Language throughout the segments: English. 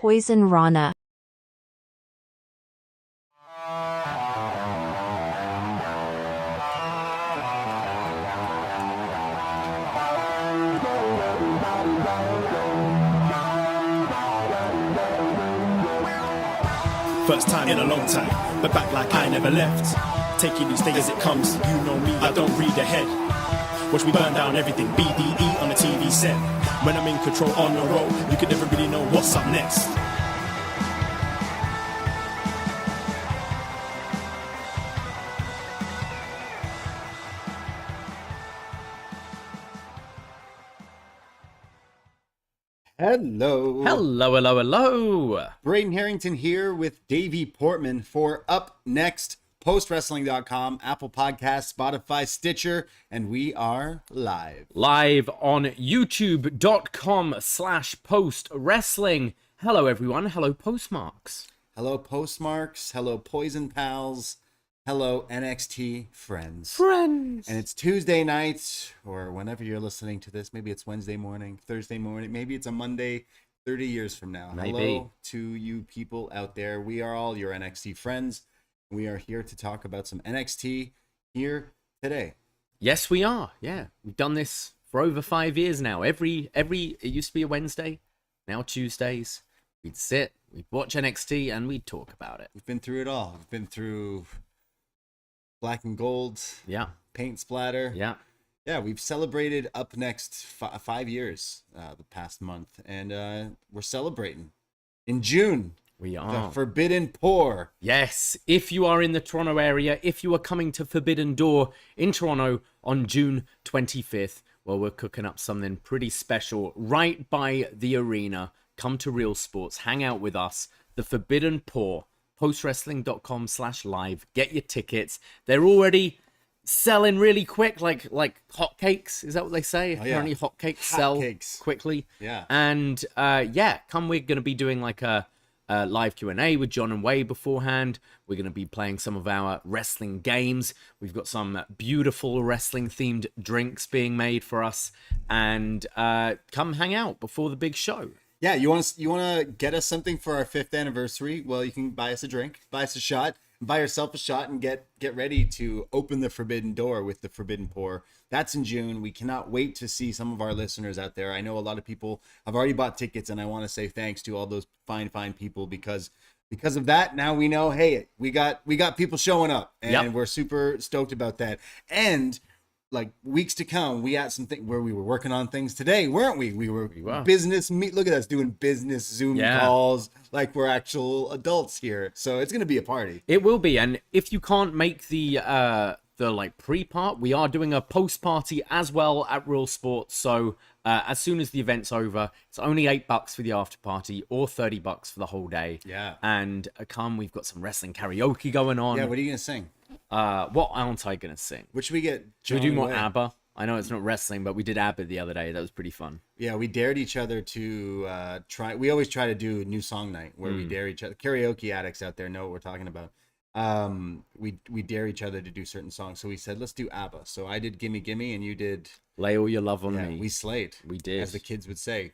Poisonrana. First time in a long time, but back like I never left. Taking each day as it comes, you know me, I don't read ahead. Watch me burn down everything, BDE on the TV set. When I'm in control on the road, you can never really know what's up next. Hello. Hello, hello, hello. Braden Herrington here with Davie Portman for upNXT PostWrestling.com, Apple Podcasts, Spotify, Stitcher, and we are live. Live on YouTube.com/postwrestling. Hello, everyone. Hello, Postmarks. Hello, Postmarks. Hello, Poison Pals. Hello, NXT friends. Friends. And it's Tuesday night, or whenever you're listening to this. Maybe it's Wednesday morning, Thursday morning. Maybe it's a Monday 30 years from now. Maybe. Hello to you people out there. We are all your NXT friends. We are here to talk about some NXT here today. Yes, we are. Yeah, we've done this for over 5 years now. It used to be a Wednesday, now Tuesdays. We'd sit, we'd watch NXT, and we'd talk about it. We've been through it all. We've been through black and gold, Yeah, paint splatter. yeah. Yeah, we've celebrated upNXT 5 years the past month, and we're celebrating in June. We are. The Forbidden Pour. Yes, if you are in the Toronto area, if you are coming to Forbidden Door in Toronto on June 25th, well, we're cooking up something pretty special right by the arena. Come to Real Sports, hang out with us. The Forbidden Pour, postwrestling.com/live. Get your tickets. They're already selling really quick, like hotcakes. Is that what they say? Oh, yeah. Apparently hotcakes sell Hotcakes. quickly. Yeah. And come, we're going to be doing like a live Q&A with John and Wade beforehand. We're going to be playing some of our wrestling games. We've got some beautiful wrestling themed drinks being made for us, and come hang out before the big show. Yeah, you want to get us something for our 5th anniversary? Well, you can buy us a drink, buy us a shot, buy yourself a shot, and get ready to open the Forbidden Door with the Forbidden Pour. That's in June. We cannot wait to see some of our listeners out there. I know a lot of people have already bought tickets, and I want to say thanks to all those fine people because of that. Now we know, hey, we got people showing up, and Yep. we're super stoked about that. And like weeks to come, we had something where we were working on things today, weren't we? We were. Business meet. Look at us doing business Zoom calls like we're actual adults here. So it's gonna be a party. It will be, and if you can't make the like pre-part, we are doing a post-party as well at Real Sports. So as soon as the event's over, it's only $8 for the after party or $30 for the whole day. Yeah. And we've got some wrestling karaoke going on. Yeah. What are you gonna sing? What aren't I gonna sing? What should we get? Should we do more Away? ABBA? I know it's not wrestling, but we did ABBA the other day. That was pretty fun. Yeah, we dared each other to try. We always try to do a new song night where we dare each other. Karaoke addicts out there know what we're talking about. We dare each other to do certain songs. So we said, let's do ABBA. So I did Gimme Gimme, and you did Lay All Your Love on yeah, Me. We slayed. We did. As the kids would say.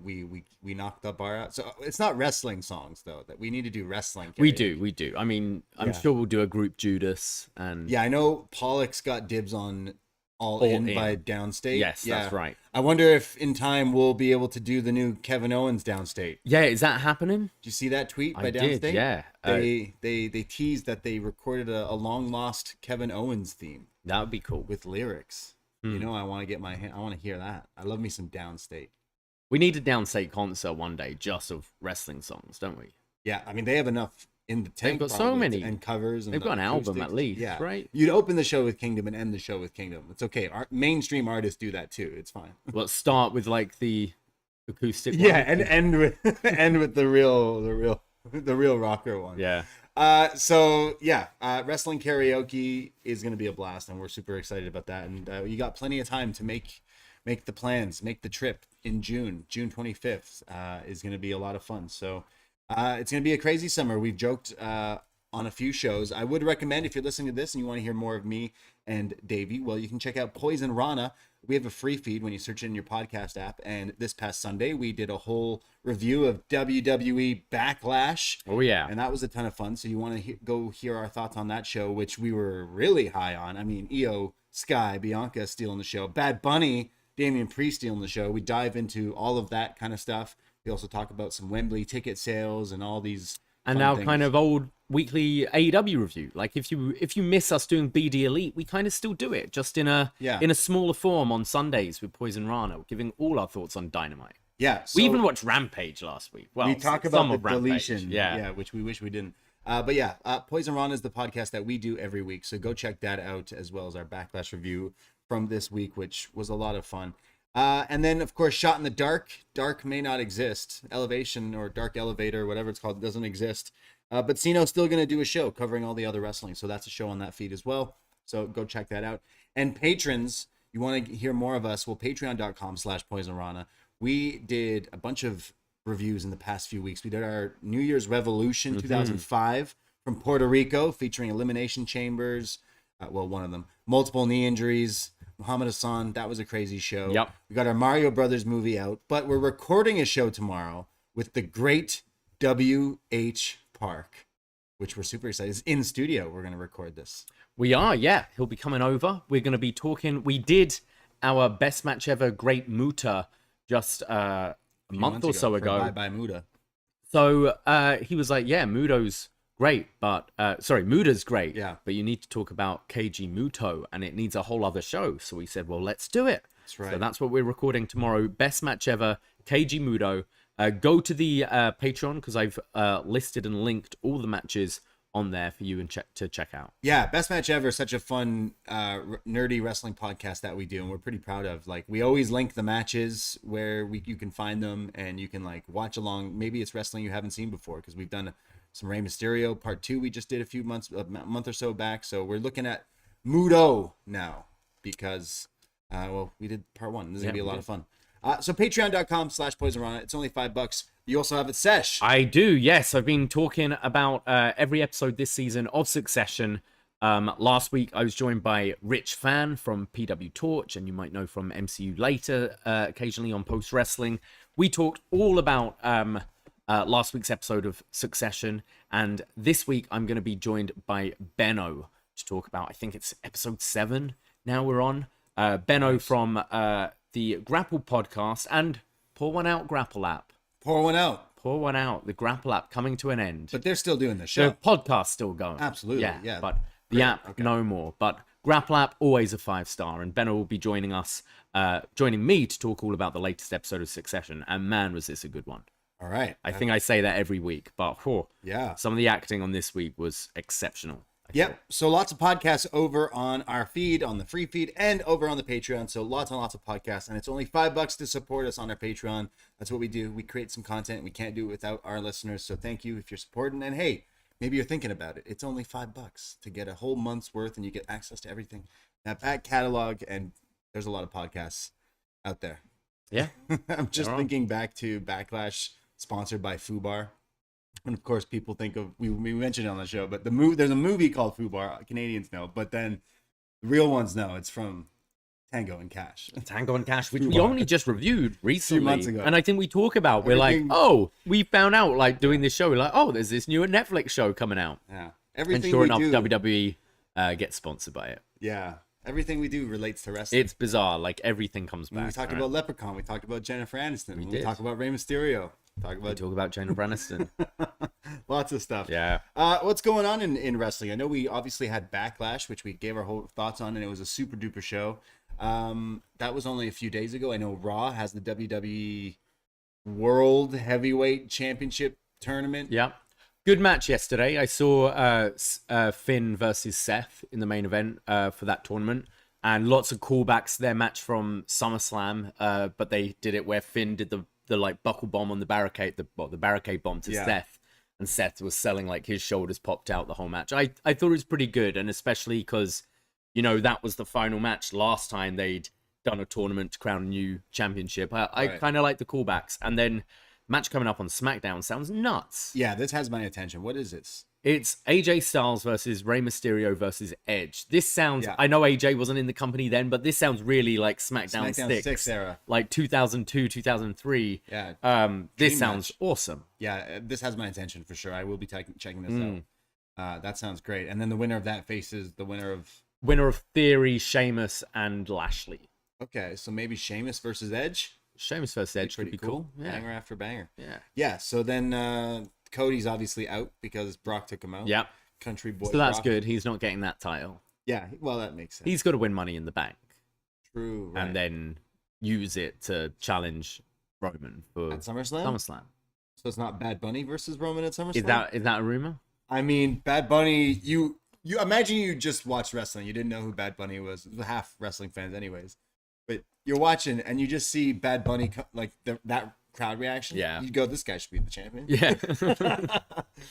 We knocked the bar out. So it's not wrestling songs though. That we need to do wrestling. Karaoke. We do. I mean, I'm sure we'll do a group Judas and Yeah, I know Pollock's got dibs on All In by Downstate. Yes, yeah. that's right. I wonder if in time we'll be able to do the new Kevin Owens Downstate. Yeah, is that happening? Did you see that tweet by I Downstate? did, yeah. They teased that they recorded a long lost Kevin Owens theme That would be cool. with lyrics. You know, I want to I want to hear that. I love me some Downstate. We need a Downstate concert one day just of wrestling songs, don't we? Yeah, I mean they have enough in the tank. got so probably, many. and covers. And They've got an album acoustics. at least, yeah. right? You'd open the show with Kingdom and end the show with Kingdom. It's okay. Mainstream artists do that too. It's fine. Let's start with like the acoustic Yeah, one. and end with the real rocker one. Yeah. Wrestling karaoke is going to be a blast, and we're super excited about that. And you got plenty of time to make the plans, make the trip in June 25th is going to be a lot of fun. So it's going to be a crazy summer. We've joked on a few shows. I would recommend, if you're listening to this and you want to hear more of me and Davie, well, you can check out Poison Rana. We have a free feed when you search it in your podcast app. And this past Sunday, we did a whole review of WWE Backlash. Oh, yeah. And that was a ton of fun. So you want to go hear our thoughts on that show, which we were really high on. I mean, Io, Sky, Bianca stealing the show. Bad Bunny, Damian Priest stealing the show. We dive into all of that kind of stuff. We also talk about some Wembley ticket sales and all these and our things. kind of old weekly AEW review. Like if you miss us doing BD Elite, we kind of still do it, just in a smaller form on Sundays with Poison Rana, giving all our thoughts on Dynamite. Yeah, we even watched Rampage last week. Well, we talk about the Rampage. deletion, which we wish we didn't. But yeah, Poison Rana is the podcast that we do every week, so go check that out, as well as our Backlash review from this week, which was a lot of fun. And then, of course, Shot in the Dark. Dark may not exist. Elevation or Dark Elevator, whatever it's called, doesn't exist. But Cino's still going to do a show covering all the other wrestling. So that's a show on that feed as well. So go check that out. And patrons, you want to hear more of us? Well, patreon.com/PoisonRana. We did a bunch of reviews in the past few weeks. We did our New Year's Revolution 2005 from Puerto Rico, featuring Elimination Chambers. One of them. Multiple knee injuries. Muhammad Hassan, that was a crazy show. Yep. We got our Mario Brothers movie out, but we're recording a show tomorrow with the great W.H. Park, which we're super excited. It's in studio. We're going to record this. We are, yeah. He'll be coming over. We're going to be talking. We did our best match ever, Great Muta, just a month or so ago. Bye-bye Muta. So he was like, yeah, Muto's great, but Muta's great, yeah, but you need to talk about KG Muto, and it needs a whole other show. So we said, well, let's do it. That's right. So that's what we're recording tomorrow. Best match ever, KG Muto. Go to the Patreon, because I've listed and linked all the matches on there for you and check out. Yeah, Best Match Ever is such a fun nerdy wrestling podcast that we do, and we're pretty proud of. Like, we always link the matches where you can find them, and you can like watch along. Maybe it's wrestling you haven't seen before, because we've done some Rey Mysterio Part 2 we just did a month or so back. So we're looking at Muto now, because we did Part 1. This is gonna be a lot of fun. So patreon.com/PoisonRana. It's only $5. You also have a sesh. I do, yes. I've been talking about every episode this season of Succession. Last week, I was joined by Rich Fan from PW Torch, and you might know from MCU Later, occasionally on Post Wrestling. We talked all about last week's episode of Succession, and this week I'm going to be joined by Benno to talk about, I think it's episode 7 now we're on. Benno from the Grapple podcast and Pour One Out Grapple app. Pour One Out. Pour One Out, the Grapple app coming to an end. But they're still doing the show. The podcast's still going. Absolutely, yeah. But the app, no more. But Grapple app, always a 5-star. And Benno will be joining me to talk all about the latest episode of Succession. And man, was this a good one. All right. I think I say that every week, but some of the acting on this week was exceptional. Yep. So lots of podcasts over on our feed, on the free feed, and over on the Patreon. So lots and lots of podcasts, and it's only $5 to support us on our Patreon. That's what we do. We create some content. We can't do it without our listeners. So thank you if you're supporting. And hey, maybe you're thinking about it. It's only $5 to get a whole month's worth, and you get access to everything. That back catalog, and there's a lot of podcasts out there. Yeah. I'm just thinking back to Backlash, sponsored by Fubar. And of course, people think of, we mentioned it on the show, but there's a movie called Fubar. Canadians know, but then the real ones know it's from Tango and Cash. Tango and Cash, which we only just reviewed recently. A few months ago. And I think we talk about, we're like, we found out, like, doing this show, we're like, there's this new Netflix show coming out. Yeah. Everything and sure enough, WWE gets sponsored by it. Yeah. Everything we do relates to wrestling. It's bizarre. Like, everything comes back. We talked about Leprechaun. We talked about Jennifer Aniston. We talked about Rey Mysterio. We talk about Jennifer Aniston. Lots of stuff. Yeah. What's going on in wrestling? I know we obviously had Backlash, which we gave our whole thoughts on, and it was a super duper show. That was only a few days ago. I know Raw has the WWE World Heavyweight Championship tournament. Yeah. Good match yesterday. I saw Finn versus Seth in the main event for that tournament, and lots of callbacks to their match from SummerSlam, but they did it where Finn did the like buckle bomb on the barricade, the barricade bomb to Seth, and Seth was selling, like, his shoulders popped out the whole match. I thought it was pretty good, and especially because, you know, that was the final match last time they'd done a tournament to crown a new championship. I kind of like the callbacks, and then match coming up on SmackDown sounds nuts. Yeah, this has my attention. What is this? It's AJ Styles versus Rey Mysterio versus Edge. This sounds, I know AJ wasn't in the company then, but this sounds really like SmackDown 6 era. Like 2002, 2003. Yeah. This sounds awesome. Yeah, this has my attention for sure. I will be checking this out. That sounds great. And then the winner of that faces the winner of Theory, Sheamus, and Lashley. Okay, so maybe Sheamus versus Edge? Sheamus versus Edge would be cool. Yeah. Banger after banger. Yeah. Yeah, so then Cody's obviously out because Brock took him out. Yeah. Country boy. So that's Brock. good. He's not getting that title. Yeah, well, that makes sense. He's got to win Money in the Bank. True, right. And then use it to challenge Roman for at SummerSlam? SummerSlam. So it's not Bad Bunny versus Roman at SummerSlam? Is that a rumor? I mean, Bad Bunny, you imagine you just watched wrestling. You didn't know who Bad Bunny was. Half wrestling fans anyways. But you're watching and you just see Bad Bunny, like that crowd reaction. Yeah. You go, this guy should be the champion. Yeah.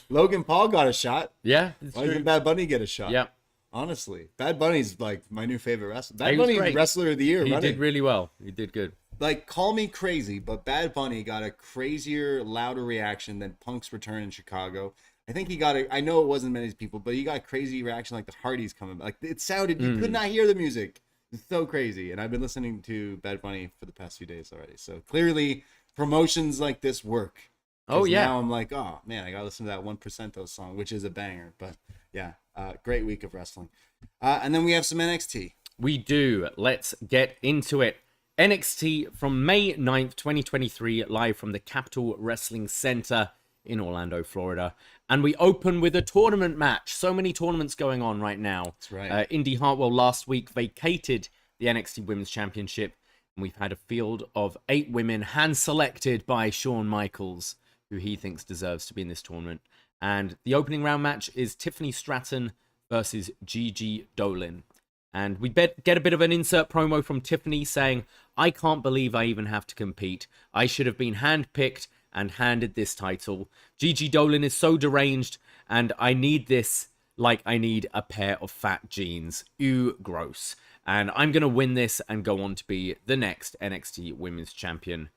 Logan Paul got a shot. Yeah. Why didn't Bad Bunny get a shot? Yeah. Honestly, Bad Bunny's like my new favorite wrestler. Bad He was Bunny's great. wrestler of the year. He running. did really well. He did good. Like, call me crazy, but Bad Bunny got a crazier, louder reaction than Punk's return in Chicago. I think he got I know it wasn't many people, but he got a crazy reaction like the Hardys coming back. Like, it sounded, you could not hear the music. It's so crazy. And I've been listening to Bad Bunny for the past few days already. So clearly, promotions like this work. Oh, yeah. Now I'm like, oh, man, I got to listen to that 1% song, which is a banger. But yeah, great week of wrestling. And then we have some NXT. We do. Let's get into it. NXT from May 9th, 2023, live from the Capitol Wrestling Center in Orlando, Florida. And we open with a tournament match. So many tournaments going on right now. That's right. Indy Hartwell last week vacated the NXT Women's Championship. And we've had a field of 8 women hand-selected by Shawn Michaels, who he thinks deserves to be in this tournament. And the opening round match is Tiffany Stratton versus Gigi Dolin. And we get a bit of an insert promo from Tiffany saying, I can't believe I even have to compete. I should have been handpicked and handed this title. Gigi Dolin is so deranged, and I need this like I need a pair of fat jeans. Ew, gross. And I'm going to win this and go on to be the next NXT Women's Champion.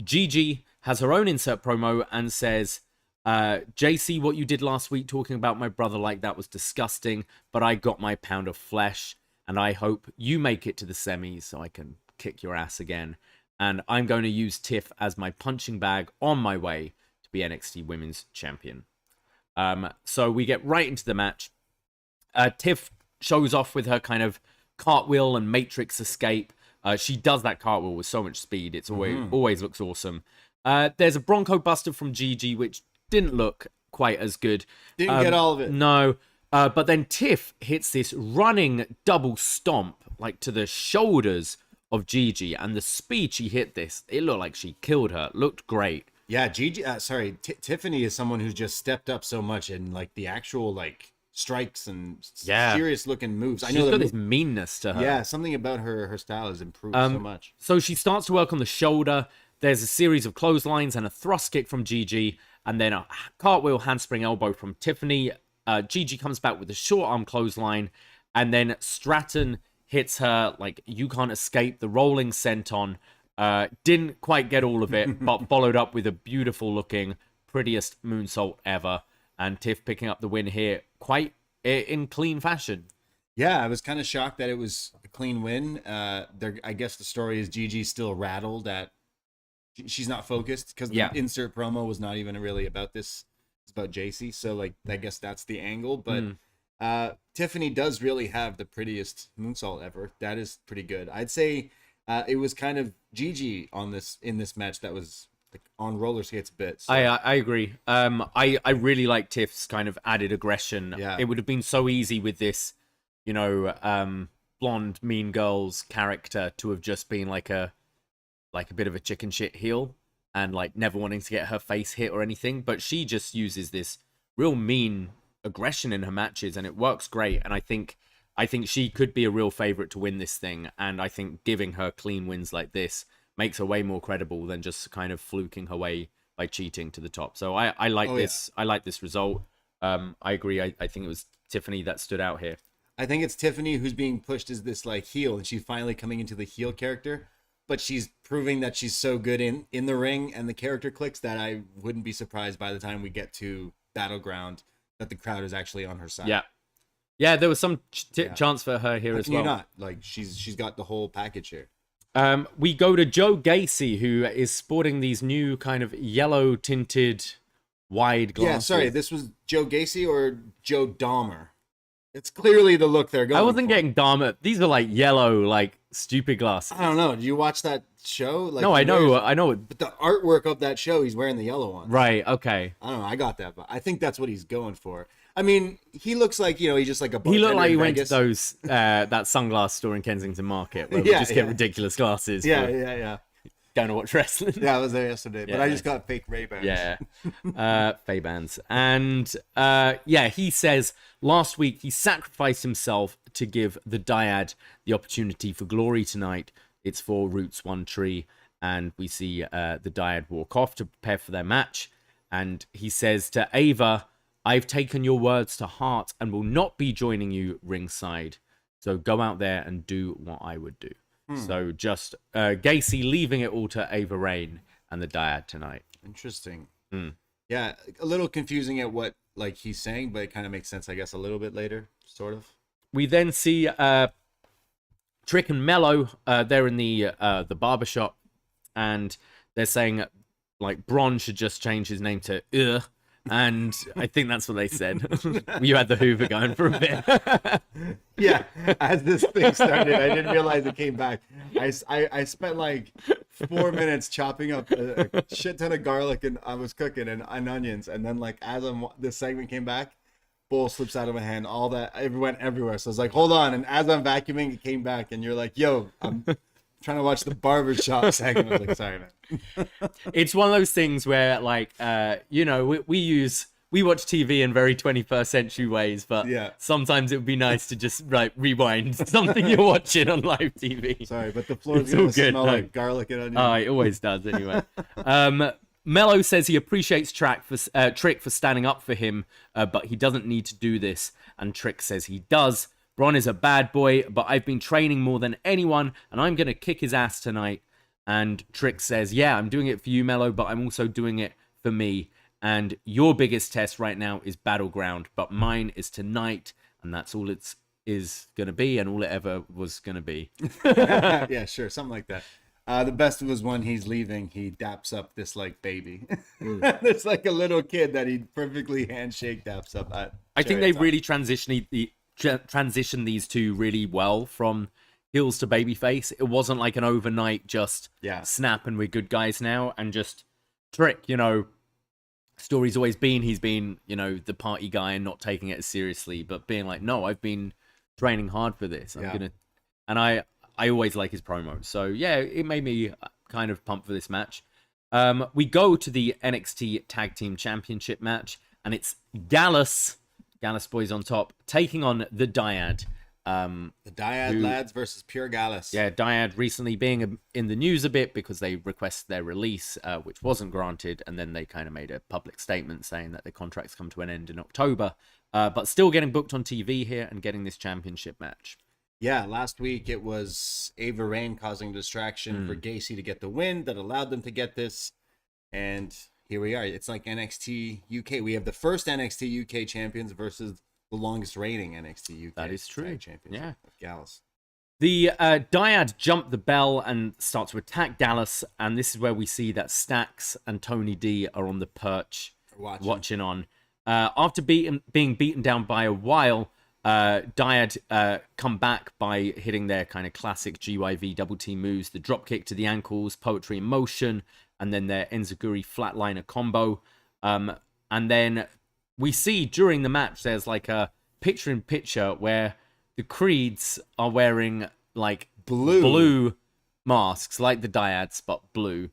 Gigi has her own insert promo and says, JC, what you did last week talking about my brother like that was disgusting, but I got my pound of flesh, and I hope you make it to the semis so I can kick your ass again. And I'm going to use Tiff as my punching bag on my way to be NXT Women's Champion. So we get right into the match. Tiff shows off with her kind of cartwheel and matrix escape. She does that cartwheel with so much speed. It's always looks awesome. There's a Bronco Buster from Gigi, which didn't look quite as good. Didn't get all of it. No. But then Tiff hits this running double stomp, like to the shoulders of Gigi. And the speed she hit this, it looked like she killed her. Looked great. Yeah, Gigi. Tiffany is someone who's just stepped up so much in like the actual like strikes and serious looking moves. She's got this meanness to her. Yeah, something about her style has improved so much. So she starts to work on the shoulder. There's a series of clotheslines and a thrust kick from Gigi, and then a cartwheel handspring elbow from Tiffany. Gigi comes back with a short arm clothesline, and then Stratton hits her like you can't escape the rolling senton. Didn't quite get all of it, but followed up with a beautiful looking, prettiest moonsault ever. And Tiff picking up the win here quite in clean fashion. Yeah, I was kind of shocked that it was a clean win. I guess the story is Gigi's still rattled at she's not focused because the insert promo was not even really about this. It's about JC. So like I guess that's the angle. But Tiffany does really have the prettiest moonsault ever. That is pretty good. I'd say it was kind of Gigi in this match that was like on roller skates a bit. So. I agree. I really like Tiff's kind of added aggression. Yeah. It would have been so easy with this, blonde Mean Girls character to have just been like a bit of a chicken shit heel and like never wanting to get her face hit or anything. But she just uses this real mean aggression in her matches, and it works great. And I think she could be a real favorite to win this thing. And I think giving her clean wins like this makes her way more credible than just kind of fluking her way by cheating to the top. So I like this. Yeah. I like this result. I agree. I think it was Tiffany that stood out here. I think it's Tiffany who's being pushed as this like heel, and she's finally coming into the heel character. But she's proving that she's so good in the ring, and the character clicks that I wouldn't be surprised by the time we get to battleground that the crowd is actually on her side. Yeah, there was some chance for her here as well. Not like she's got the whole package here. We go to Joe Gacy, who is sporting these new kind of yellow tinted wide glasses. Yeah, sorry, this was Joe Gacy or Joe Dahmer. It's clearly the look they're going. I wasn't for. getting Dahmer. These are like yellow, like stupid glasses. I don't know. Do you watch that show? Like, no, I know. But the artwork of that show, he's wearing the yellow one. Right. Okay. I don't know. I got that, but I think that's what he's going for. I mean, he looks like, he's just like a. He looked like he went to those that sunglass store in Kensington Market where we just get ridiculous glasses. Yeah. Going to watch wrestling. Yeah, I was there yesterday, but I just got fake Ray-Bans. Yeah, Ray-Bans. And he says last week he sacrificed himself to give the Dyad the opportunity for glory tonight. It's for Roots One Tree, and we see the Dyad walk off to prepare for their match. And he says to Ava, "I've taken your words to heart and will not be joining you ringside. So go out there and do what I would do." So just Gacy leaving it all to Ava Raine and the Dyad tonight. Interesting. Yeah, a little confusing at what like he's saying, but it kind of makes sense, I guess, a little bit later, sort of. We then see Trick and Mello. They're in the barbershop, and they're saying like Bron should just change his name to and I think that's what they said. You had the Hoover going for a bit. Yeah, as this thing started, I didn't realize it came back. I spent like 4 minutes chopping up a shit ton of garlic, and I was cooking and onions, and then like as this segment came back, bowl slips out of my hand. All that it went everywhere. So I was like, hold on, and as I'm vacuuming, it came back, and you're like, yo, I'm trying to watch the barbershop segment. I was like, sorry, man. It's one of those things where, like, we watch TV in very 21st century ways, but sometimes it would be nice to just like rewind something you're watching on live TV. Sorry, but the floor is going to smell like garlic and onion. Oh, it always does anyway. Mello says he appreciates Trick for standing up for him, but he doesn't need to do this, and Trick says he does. Bron is a bad boy, but I've been training more than anyone, and I'm going to kick his ass tonight. And Trick says, yeah, I'm doing it for you, Mello, but I'm also doing it for me. And your biggest test right now is Battleground, but mine is tonight, and that's all it is going to be, and all it ever was going to be. Yeah, sure, something like that. The best was when he's leaving, he daps up this like baby. It's like a little kid that he perfectly handshake daps up. I think they really transitioned these two really well from heels to babyface. It wasn't like an overnight just snap and we're good guys now. And just Trick, story's always been he's been, the party guy and not taking it as seriously, but being like, no, I've been training hard for this. And I always like his promos. So yeah, it made me kind of pumped for this match. We go to the NXT Tag Team Championship match, and it's Gallus boys on top, taking on the Dyad. The Dyad lads versus pure Gallus. Yeah, Dyad recently being in the news a bit because they requested their release, which wasn't granted, and then they kind of made a public statement saying that their contracts come to an end in October, but still getting booked on TV here and getting this championship match. Yeah, last week it was Ava Raine causing distraction for Gacy to get the win that allowed them to get this, and here we are. It's like NXT UK. We have the first NXT UK champions versus the longest reigning NXT UK. That is true. Champions. Yeah, Gallus. The Dyad jump the bell and start to attack Gallus, and this is where we see that Stax and Tony D are on the perch watching on. After being beaten down by a while, Dyad come back by hitting their kind of classic GYV double team moves, the drop kick to the ankles, poetry in motion, and then their Enziguri flatliner combo. And then we see during the match there's like a picture-in-picture where the Creeds are wearing like blue masks, like the Dyads, but blue.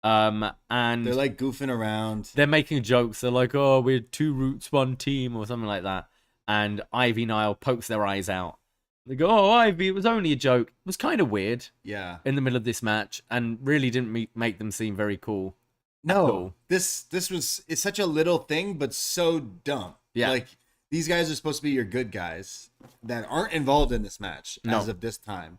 And they're like goofing around. They're making jokes. They're like, oh, we're two roots, one team, or something like that. And Ivy Nile pokes their eyes out. They go, oh, Ivy, it was only a joke. It was kind of weird. Yeah. In the middle of this match, and really didn't make them seem very cool. No, it's such a little thing, but so dumb. Yeah. Like, these guys are supposed to be your good guys that aren't involved in this match as of this time.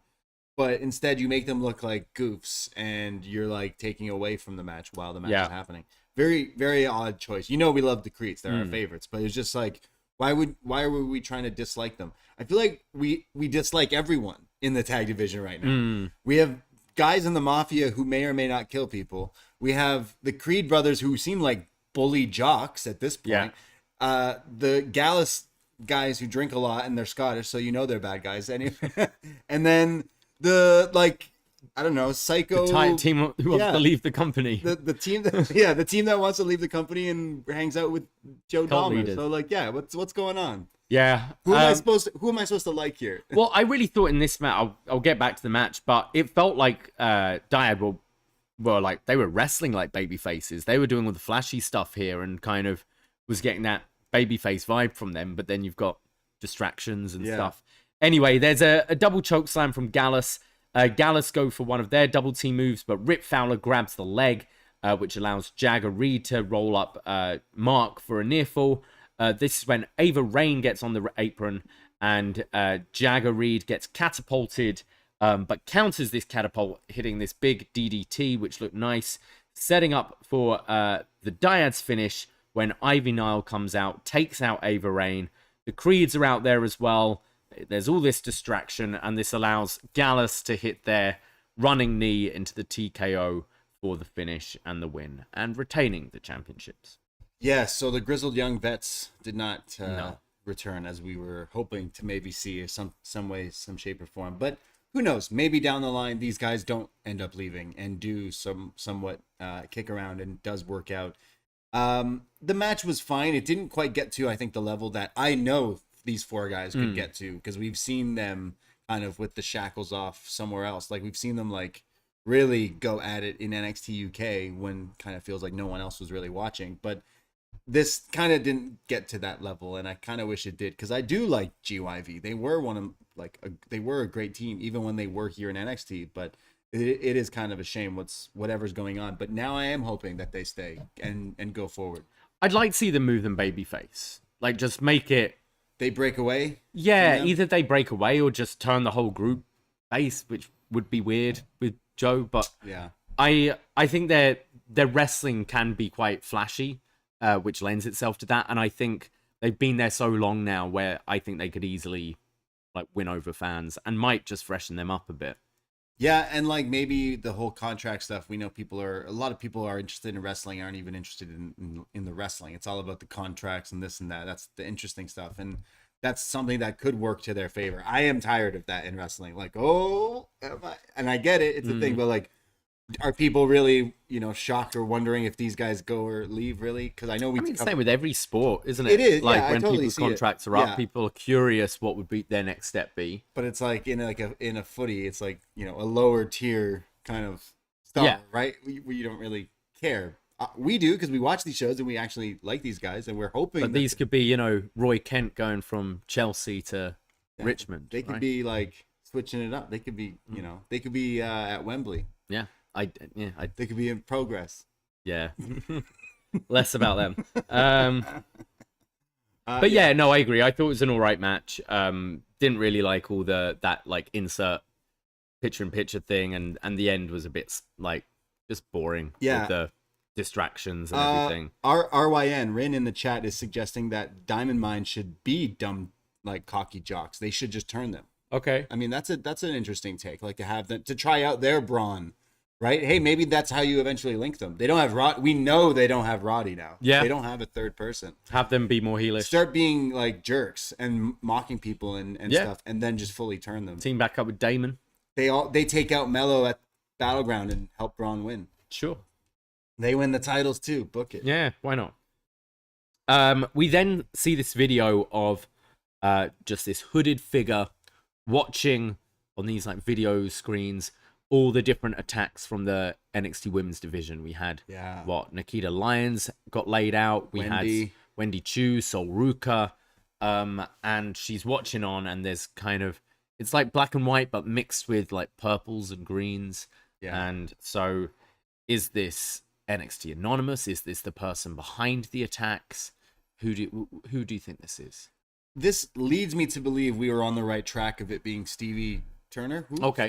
But instead, you make them look like goofs, and you're like taking away from the match while the match is happening. very, very odd choice. You know, we love the Creeds; they're our favorites, but it's just like, why were we trying to dislike them? I feel like we dislike everyone in the tag division right now. We have guys in the Mafia who may or may not kill people. We have the Creed brothers who seem like bully jocks at this point. The Gallus guys who drink a lot and they're Scottish, so you know they're bad guys anyway. And then the I don't know, psycho the team who wants to leave the company. The team the team that wants to leave the company and hangs out with Joe Dahmer. So what's going on? Yeah. Who am I supposed to like here? Well, I really thought in this match, I'll get back to the match, but it felt like Dyad were like, they were wrestling like baby faces. They were doing all the flashy stuff here and kind of was getting that babyface vibe from them, but then you've got distractions and stuff. Anyway, there's a double choke slam from Gallus. Gallus go for one of their double team moves, but Rip Fowler grabs the leg, which allows Jagger Reed to roll up Mark for a near fall. This is when Ava Raine gets on the apron and Jagger Reed gets catapulted, but counters this catapult, hitting this big DDT, which looked nice, setting up for the Dyad's finish when Ivy Nile comes out, takes out Ava Raine. The Creeds are out there as well. There's all this distraction, and this allows Gallus to hit their running knee into the TKO for the finish and the win, and retaining the championships. Yeah, so the grizzled young vets did not return as we were hoping to maybe see some way, some shape or form. But who knows? Maybe down the line, these guys don't end up leaving and do somewhat kick around and does work out. The match was fine. It didn't quite get to, I think, the level that I know these four guys could get to, because we've seen them kind of with the shackles off somewhere else. Like, we've seen them like really go at it in NXT UK when kind of feels like no one else was really watching. But this kind of didn't get to that level, and I kind of wish it did, because I do like GYV. They were they were a great team even when they were here in NXT, but it is kind of a shame whatever's going on. But now I am hoping that they stay and go forward. I'd like to see them move them babyface. Like, just make it... They break away? Yeah, either they break away or just turn the whole group face, which would be weird with Joe. But yeah, I think their wrestling can be quite flashy, which lends itself to that. And I think they've been there so long now where I think they could easily like win over fans and might just freshen them up a bit. Yeah, and like maybe the whole contract stuff, we know a lot of people are interested in wrestling, aren't even interested in the wrestling. It's all about the contracts and this and that. That's the interesting stuff. And that's something that could work to their favor. I am tired of that in wrestling. Like, and I get it. It's a thing, but like, are people really, shocked or wondering if these guys go or leave, really? Because I know it's the same with every sport, isn't it? It is. Like, yeah, when totally people's contracts are up, people are curious what would be their next step be. But it's like in a footy, it's like, a lower tier kind of stuff, right? We don't really care. We do, because we watch these shows and we actually like these guys, and we're hoping. But these could be, Roy Kent going from Chelsea to Richmond. They could be like switching it up. They could be, they could be at Wembley. Yeah. They could be in progress. Yeah. Less about them. But yeah, no, I agree. I thought it was an all right match. Didn't really like all that like insert picture-in-picture thing, and the end was a bit like just boring. Yeah. With the distractions and everything. RYN Rin in the chat is suggesting that Diamond Mine should be dumb, like cocky jocks. They should just turn them. Okay. I mean, that's an interesting take. Like, to have them to try out their brawn. Right? Hey, maybe that's how you eventually link them. They don't have Rod. We know they don't have Roddy now. Yeah. They don't have a third person. Have them be more heelish. Start being like jerks and mocking people and stuff, and then just fully turn them. Team back up with Damon. They take out Mello at Battleground and help Braun win. Sure. They win the titles too. Book it. Yeah, why not? We then see this video of just this hooded figure watching on these like video screens all the different attacks from the NXT Women's Division. We had Nikita Lyons got laid out. We had Wendy Chu, Sol Ruka, and she's watching on, and there's kind of, it's like black and white but mixed with like purples and greens. Yeah. And so, is this NXT Anonymous? Is this the person behind the attacks? Who do you think this is? This leads me to believe we were on the right track of it being Stevie Turner. Who? Okay.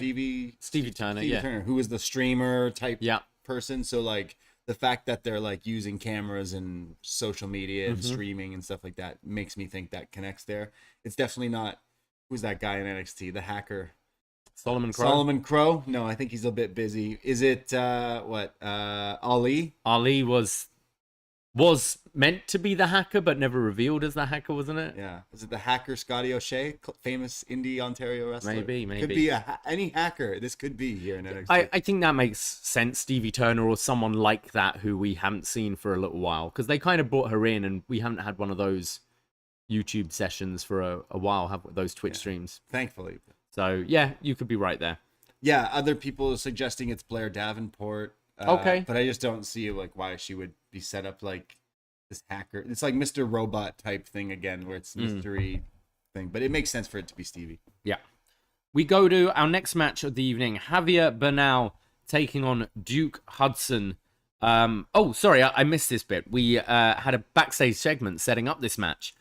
Stevie Turner, Turner, who was the streamer type person. So like the fact that they're like using cameras and social media and streaming and stuff like that makes me think that connects there. It's definitely not, who's that guy in NXT, the hacker? Solomon Crow. Solomon Crow? No, I think he's a bit busy. Is it Ali? Ali was meant to be the hacker, but never revealed as the hacker, wasn't it? Yeah. Is it the hacker Scotty O'Shea, famous indie Ontario wrestler? Maybe. Could be any hacker. This could be here in NXT. I think that makes sense. Stevie Turner or someone like that who we haven't seen for a little while, because they kind of brought her in, and we haven't had one of those YouTube sessions for a while, have those Twitch streams. Thankfully. So yeah, you could be right there. Yeah, other people are suggesting it's Blair Davenport. Okay. But I just don't see like why she would be set up like this hacker. It's like Mr. Robot type thing again, where it's mystery thing. But it makes sense for it to be Stevie. Yeah. We go to our next match of the evening. Javier Bernal taking on Duke Hudson. Sorry, I missed this bit. We had a backstage segment setting up this match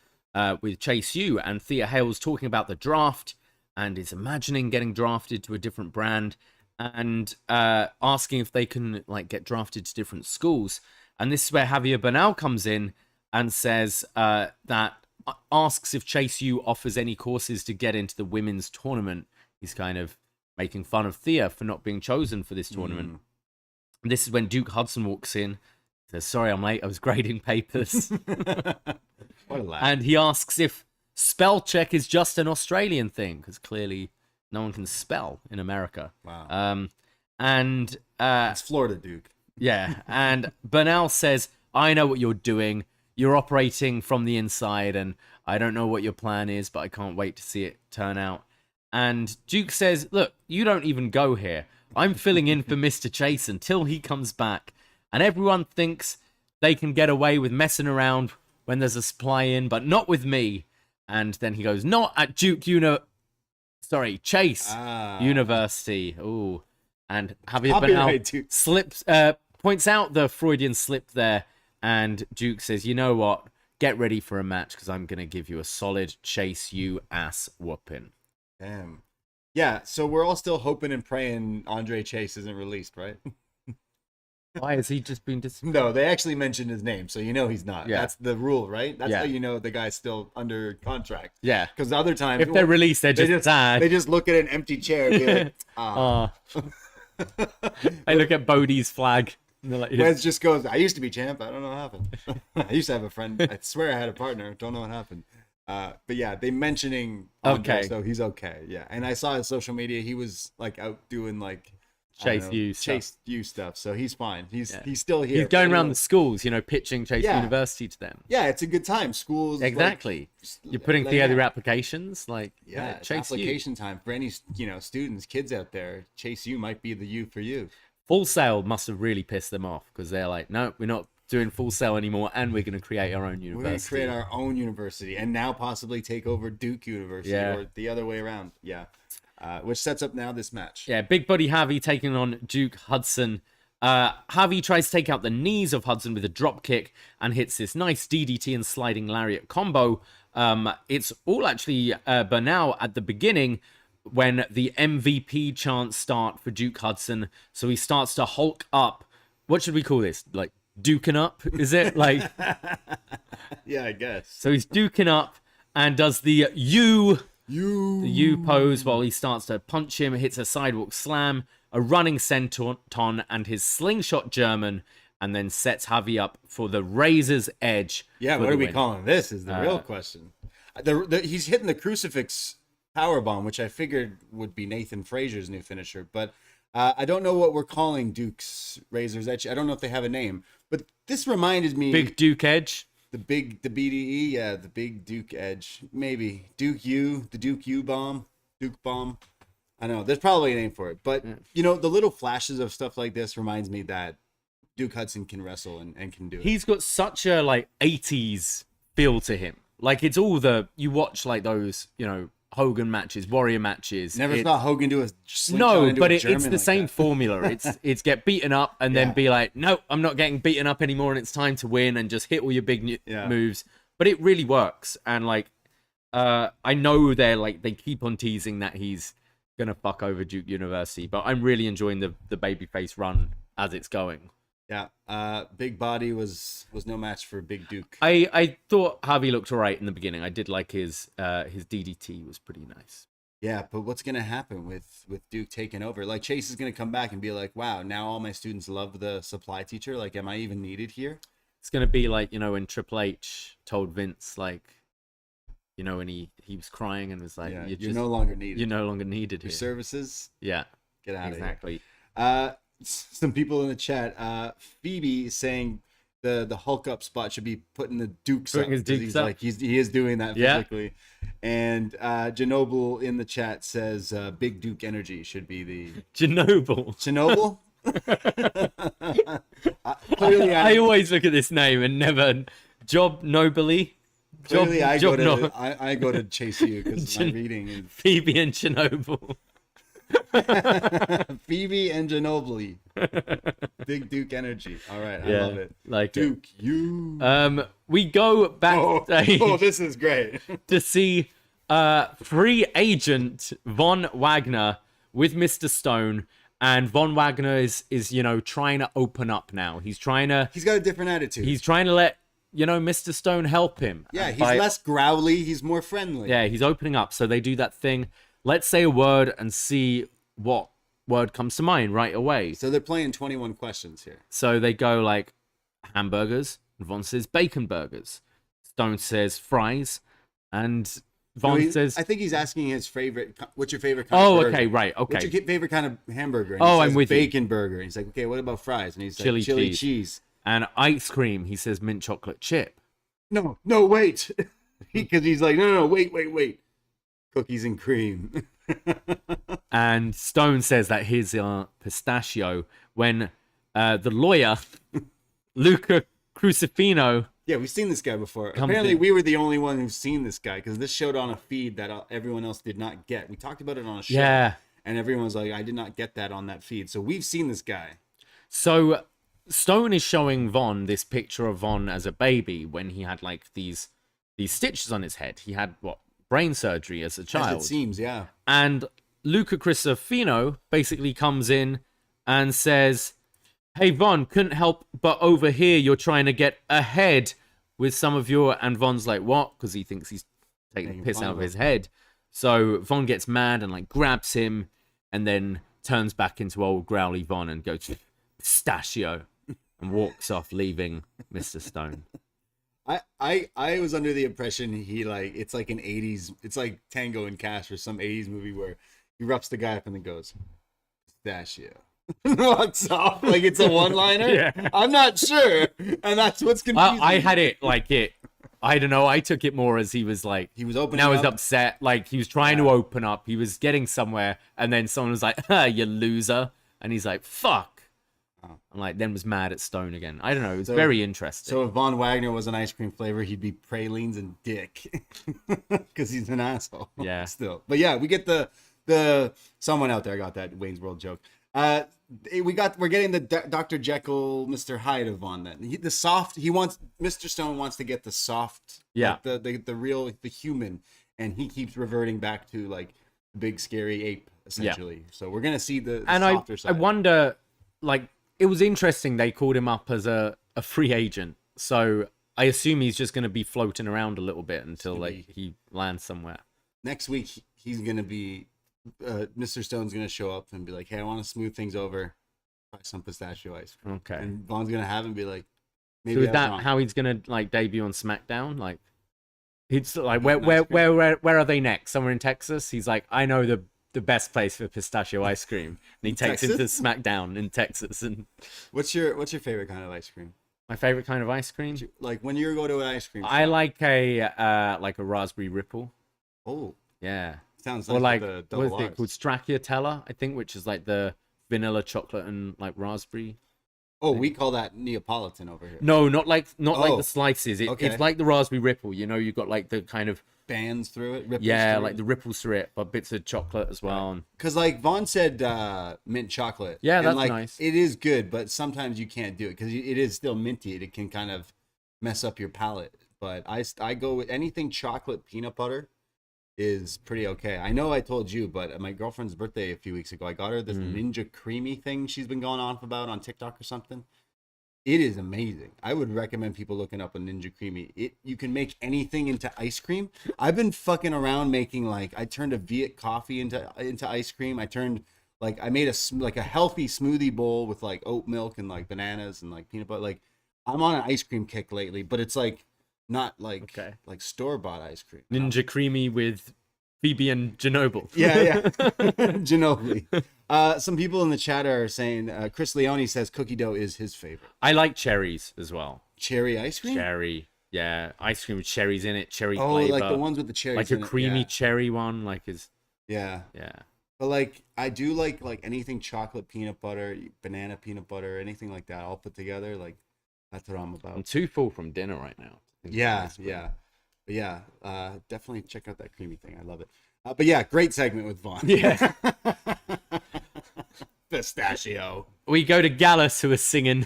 with Chase U, and Thea Hale's talking about the draft and is imagining getting drafted to a different brand, and asking if they can like get drafted to different schools. And this is where Javier Bernal comes in and says that asks if Chase U offers any courses to get into the women's tournament. He's kind of making fun of Thea for not being chosen for this tournament. And this is when Duke Hudson walks in. Says, "Sorry, I'm late. I was grading papers." What a laugh. And he asks if spell check is just an Australian thing, because clearly no one can spell in America. Wow. It's Florida, Duke. Yeah, and Bernal says, "I know what you're doing. You're operating from the inside, and I don't know what your plan is, but I can't wait to see it turn out." And Duke says, "Look, you don't even go here. I'm filling in for Mr. Chase until he comes back, and everyone thinks they can get away with messing around when there's a supply in, but not with me." And then he goes, "Not at Chase University." Ooh. And Javier Bernal points out the Freudian slip there, and Duke says, "You know what? Get ready for a match, because I'm going to give you a solid Chase U ass whooping." Damn. Yeah, so we're all still hoping and praying Andre Chase isn't released, right? Why has he just been No, they actually mentioned his name, so you know he's not. Yeah. That's the rule, right? That's Yeah. how you know the guy's still under contract. Yeah. Because the other times, If they're released, they're just sad. They just look at an empty chair and be like, ah. They look at Bodie's flag. And they're like, Wes just goes, "I used to be champ. I don't know what happened." I used to have a friend. I swear I had a partner. Don't know what happened. But yeah, they mentioning Andre, Okay. so he's okay. Yeah, and I saw his social media. He was like out doing like Chase U stuff. So he's fine. He's still here. He's going around the schools, pitching Chase Yeah. University to them. Yeah, it's a good time. Schools Exactly. You're putting together your applications, like it's Chase U. application time for any students, kids out there. Chase U might be the U for you. Full Sail must have really pissed them off, because they're like, "No, we're not doing Full Sail anymore, and we're going to create our own university." We're going to create our own university, and now possibly take over Duke University, or the other way around. Yeah. Which sets up now this match. Yeah, Big Buddy Javi taking on Duke Hudson. Javi tries to take out the knees of Hudson with a drop kick and hits this nice DDT and sliding lariat combo. It's all actually Bernal at the beginning when the MVP chants start for Duke Hudson. So he starts to Hulk up. What should we call this? Like duking up? Is it like? Yeah, I guess. So he's duking up and does the U pose while he starts to punch him, hits a sidewalk slam, a running senton, and his slingshot German, and then sets Javi up for the Razor's Edge. Yeah, what are we calling this is the real question. He's hitting the crucifix powerbomb, which I figured would be Nathan Frazier's new finisher, but I don't know what we're calling Duke's Razor's Edge. I don't know if they have a name, but this reminded me... Big Duke Edge? The BDE, yeah, the Big Duke Edge. Maybe. Duke U, the Duke U bomb, Duke bomb. I know, there's probably a name for it. But, the little flashes of stuff like this reminds me that Duke Hudson can wrestle and can do it. He's got such a, 80s feel to him. Like, it's all you watch, those, Hogan matches, Warrior matches. Never saw Hogan do a it's the same formula. It's get beaten up and then be like, "No, I'm not getting beaten up anymore, and it's time to win," and just hit all your big moves. But it really works, and I know they keep on teasing that he's gonna fuck over Duke University, but I'm really enjoying the babyface run as it's going. Yeah. Big Body was no match for Big Duke. I thought Javi looked alright in the beginning. I did like his DDT was pretty nice. Yeah, but what's gonna happen with Duke taking over? Like Chase is gonna come back and be like, "Wow, now all my students love the supply teacher. Like, am I even needed here?" It's gonna be like, when Triple H told Vince, like, when he was crying and was like, Yeah, you're no longer needed. You're no longer needed Your here. services. Yeah, Get out exactly. of here. Some people in the chat. Phoebe is saying the Hulk up spot should be putting the Dukes up. His Dukes he's up. like he is doing that physically. And Janoble in the chat says Big Duke energy should be the Janoble. Clearly, I always look at this name and never Job Nobly. Clearly, I go to Chase U because my reading is Phoebe and Chernobyl. Phoebe and Ginobili. Big Duke energy. All right, I love it. Like Duke U. We go backstage. Oh, this is great. To see free agent Von Wagner with Mr. Stone. And Von Wagner is trying to open up now. He's got a different attitude. He's trying to let Mr. Stone help him. Yeah, he's less growly. He's more friendly. Yeah, he's opening up. So they do that thing. Let's say a word and see what word comes to mind right away. So they're playing 21 questions here. So they go like hamburgers. And Von says bacon burgers. Stone says fries. And Von says... I think he's asking his favorite... What's your favorite kind of burger? Okay, right, okay. What's your favorite kind of hamburger? And I'm with bacon burger. And he's like, okay, what about fries? And he's chili like, chili cheese. And ice cream, he says mint chocolate chip. No, wait. Because he's like, no, wait. Cookies and cream. And Stone says that here's pistachio when the lawyer, Luca Crucifino... Yeah, we've seen this guy before. Apparently, we were the only one who's seen this guy because this showed on a feed that everyone else did not get. We talked about it on a show. Yeah. And everyone's like, I did not get that on that feed. So we've seen this guy. So Stone is showing Von this picture of Von as a baby when he had like these stitches on his head. He had brain surgery as a child. As it seems, yeah. And Luca Crisafino basically comes in and says, hey, Von, couldn't help but overhear you're trying to get ahead with some of your... And Von's like, what? Because he thinks he's taking the piss out of his head. So Von gets mad and like grabs him and then turns back into old growly Von and goes, pistachio, and walks off, leaving Mr. Stone. I was under the impression it's like an 80s... It's like Tango and Cash or some 80s movie where he roughs the guy up and then goes, pistachio. Walks off like it's a one-liner. Yeah. I'm not sure, and that's what's confusing. I had it like it. I don't know. I took it more as he was like he was opening. Now up. he's upset. Like he was trying to open up. He was getting somewhere, and then someone was like, "You loser," and he's like, "Fuck." I'm like, then was mad at Stone again. I don't know. It was very interesting. So if Von Wagner was an ice cream flavor, he'd be pralines and dick, because he's an asshole. Yeah. Still, but yeah, we get the someone out there got that Wayne's World joke. We're getting the Dr. Jekyll, Mr. Hyde of Von. Then Mr. Stone wants to get the soft, like the real, the human, and he keeps reverting back to like big scary ape essentially. Yeah. So we're gonna see the softer side. I wonder, like, it was interesting they called him up as a free agent. So I assume he's just gonna be floating around a little bit until he lands somewhere. Next week he's gonna be. Mr. Stone's gonna show up and be like, "Hey, I want to smooth things over. Try some pistachio ice cream." Okay. And Von's gonna have him be like, "Maybe." So is that how he's gonna like debut on SmackDown? Like, he's like, where are they next? Somewhere in Texas? He's like, I know the best place for pistachio ice cream, and he takes him to SmackDown in Texas. And what's your favorite kind of ice cream? My favorite kind of ice cream? Like when you go to an ice cream shop. I like a raspberry ripple. Oh. Yeah. Sounds like the what is it called? Stracciatella, I think, which is like the vanilla chocolate and like raspberry. Oh, we call that Neapolitan over here. No, not like the slices. It's like the raspberry ripple. You've got like the kind of bands through it. Ripples through it. The ripples through it, but bits of chocolate as well. Because like Von said, mint chocolate. Yeah, that's like, nice. It is good, but sometimes you can't do it because it is still minty. It can kind of mess up your palate. But I go with anything chocolate peanut butter. Is pretty okay. I know I told you, but at my girlfriend's birthday a few weeks ago, I got her this Ninja Creamy thing she's been going on about on TikTok or something. It is amazing. I would recommend people looking up a Ninja Creamy. You can make anything into ice cream. I've been fucking around making like, I turned a Viet coffee into ice cream. I made a healthy smoothie bowl with like oat milk and like bananas and like peanut butter. Like I'm on an ice cream kick lately, but it's like not like like store-bought ice cream. Ninja Creamy with Phoebe and Ginobili. Yeah. Ginobili. Some people in the chat are saying, Chris Leone says cookie dough is his favorite. I like cherries as well. Cherry ice cream? Cherry. Yeah. Ice cream with cherries in it. Cherry Oh, flavor. like the ones with the cherries like in a creamy it. cherry one. Like is. Yeah. Yeah. But like, I do like anything chocolate peanut butter, banana peanut butter, anything like that all put together. Like, that's what I'm about. I'm too full from dinner right now. Yeah. But yeah, definitely check out that creamy thing. I love it. But yeah, great segment with Vaughn. Yeah. Pistachio. We go to Gallus, who is singing.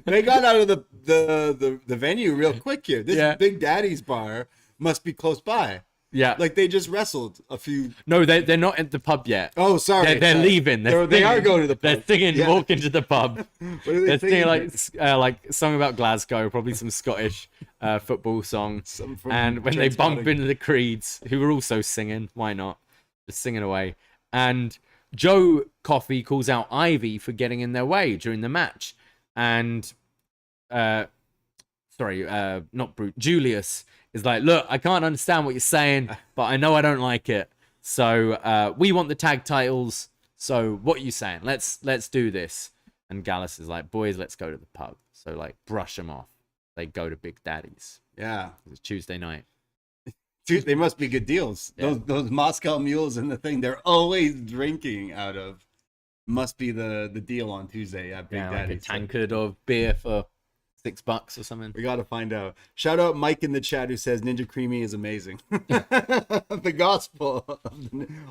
They got out of the venue real quick here. This Big Daddy's bar must be close by. Yeah. Like they just wrestled a few. No, they're not at the pub yet. Oh, sorry. They're leaving. They are going to the pub. They're singing, walking to the pub. What are they They're singing like a song about Glasgow, probably some Scottish football song. And when they bump into the Creeds, who were also singing, why not? Just singing away. And Joe Coffey calls out Ivy for getting in their way during the match. And, not Brute, Julius is like, look, I can't understand what you're saying, but I know I don't like it. So we want the tag titles. So what are you saying? Let's do this. And Gallus is like, boys, let's go to the pub. So like, brush them off. They go to Big Daddy's. Yeah. It's Tuesday night. Dude, they must be good deals. Yeah. Those Moscow mules and the thing they're always drinking out of must be the deal on Tuesday at Big Daddy's. Like a tankard of beer for $6 or something. We got to find out. Shout out Mike in the chat who says Ninja Creamy is amazing. The gospel.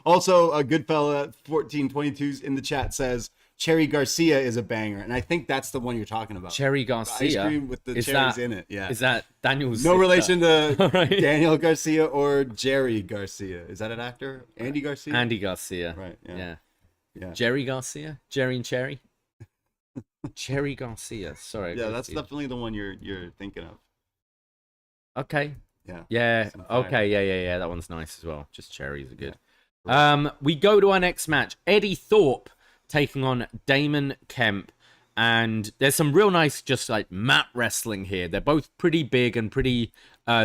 Also, a good fella 1422's in the chat says Cherry Garcia is a banger, and I think that's the one you're talking about. Cherry Garcia. Ice cream with the cherries in it. Yeah. Is that Daniel's? No relation to Right. Daniel Garcia or Jerry Garcia. Is that an actor? Andy Garcia? Andy Garcia. Right. Yeah. Jerry Garcia? Jerry and Cherry? Cherry Garcia. Sorry. Yeah, that's definitely the one you're thinking of. Okay. Yeah. Yeah. Okay. Yeah. That one's nice as well. Just cherries are good. Yeah. We go to our next match. Eddie Thorpe taking on Damon Kemp. And there's some real nice just like mat wrestling here. They're both pretty big and pretty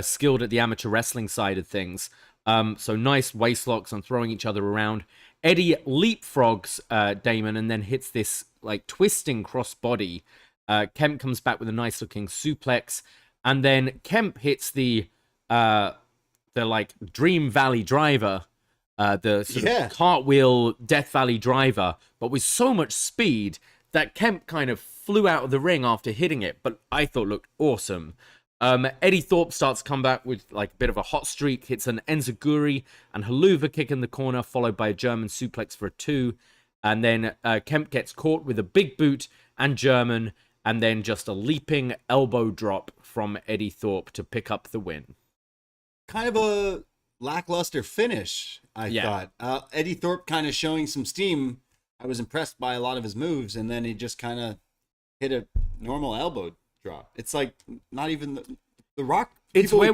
skilled at the amateur wrestling side of things. So nice waist locks and throwing each other around. Eddie leapfrogs Damon and then hits this like twisting crossbody. Kemp comes back with a nice looking suplex. And then Kemp hits the like Dream Valley driver. The sort of cartwheel Death Valley driver, but with so much speed that Kemp kind of flew out of the ring after hitting it, but I thought looked awesome. Eddie Thorpe starts to come back with like a bit of a hot streak, hits an enziguri and haluva kick in the corner, followed by a German suplex for a 2. And then Kemp gets caught with a big boot and German, and then just a leaping elbow drop from Eddie Thorpe to pick up the win. Kind of a lackluster finish, I thought. Eddie Thorpe kind of showing some steam. I was impressed by a lot of his moves, and then he just kind of hit a normal elbow drop. It's like not even the Rock. It's where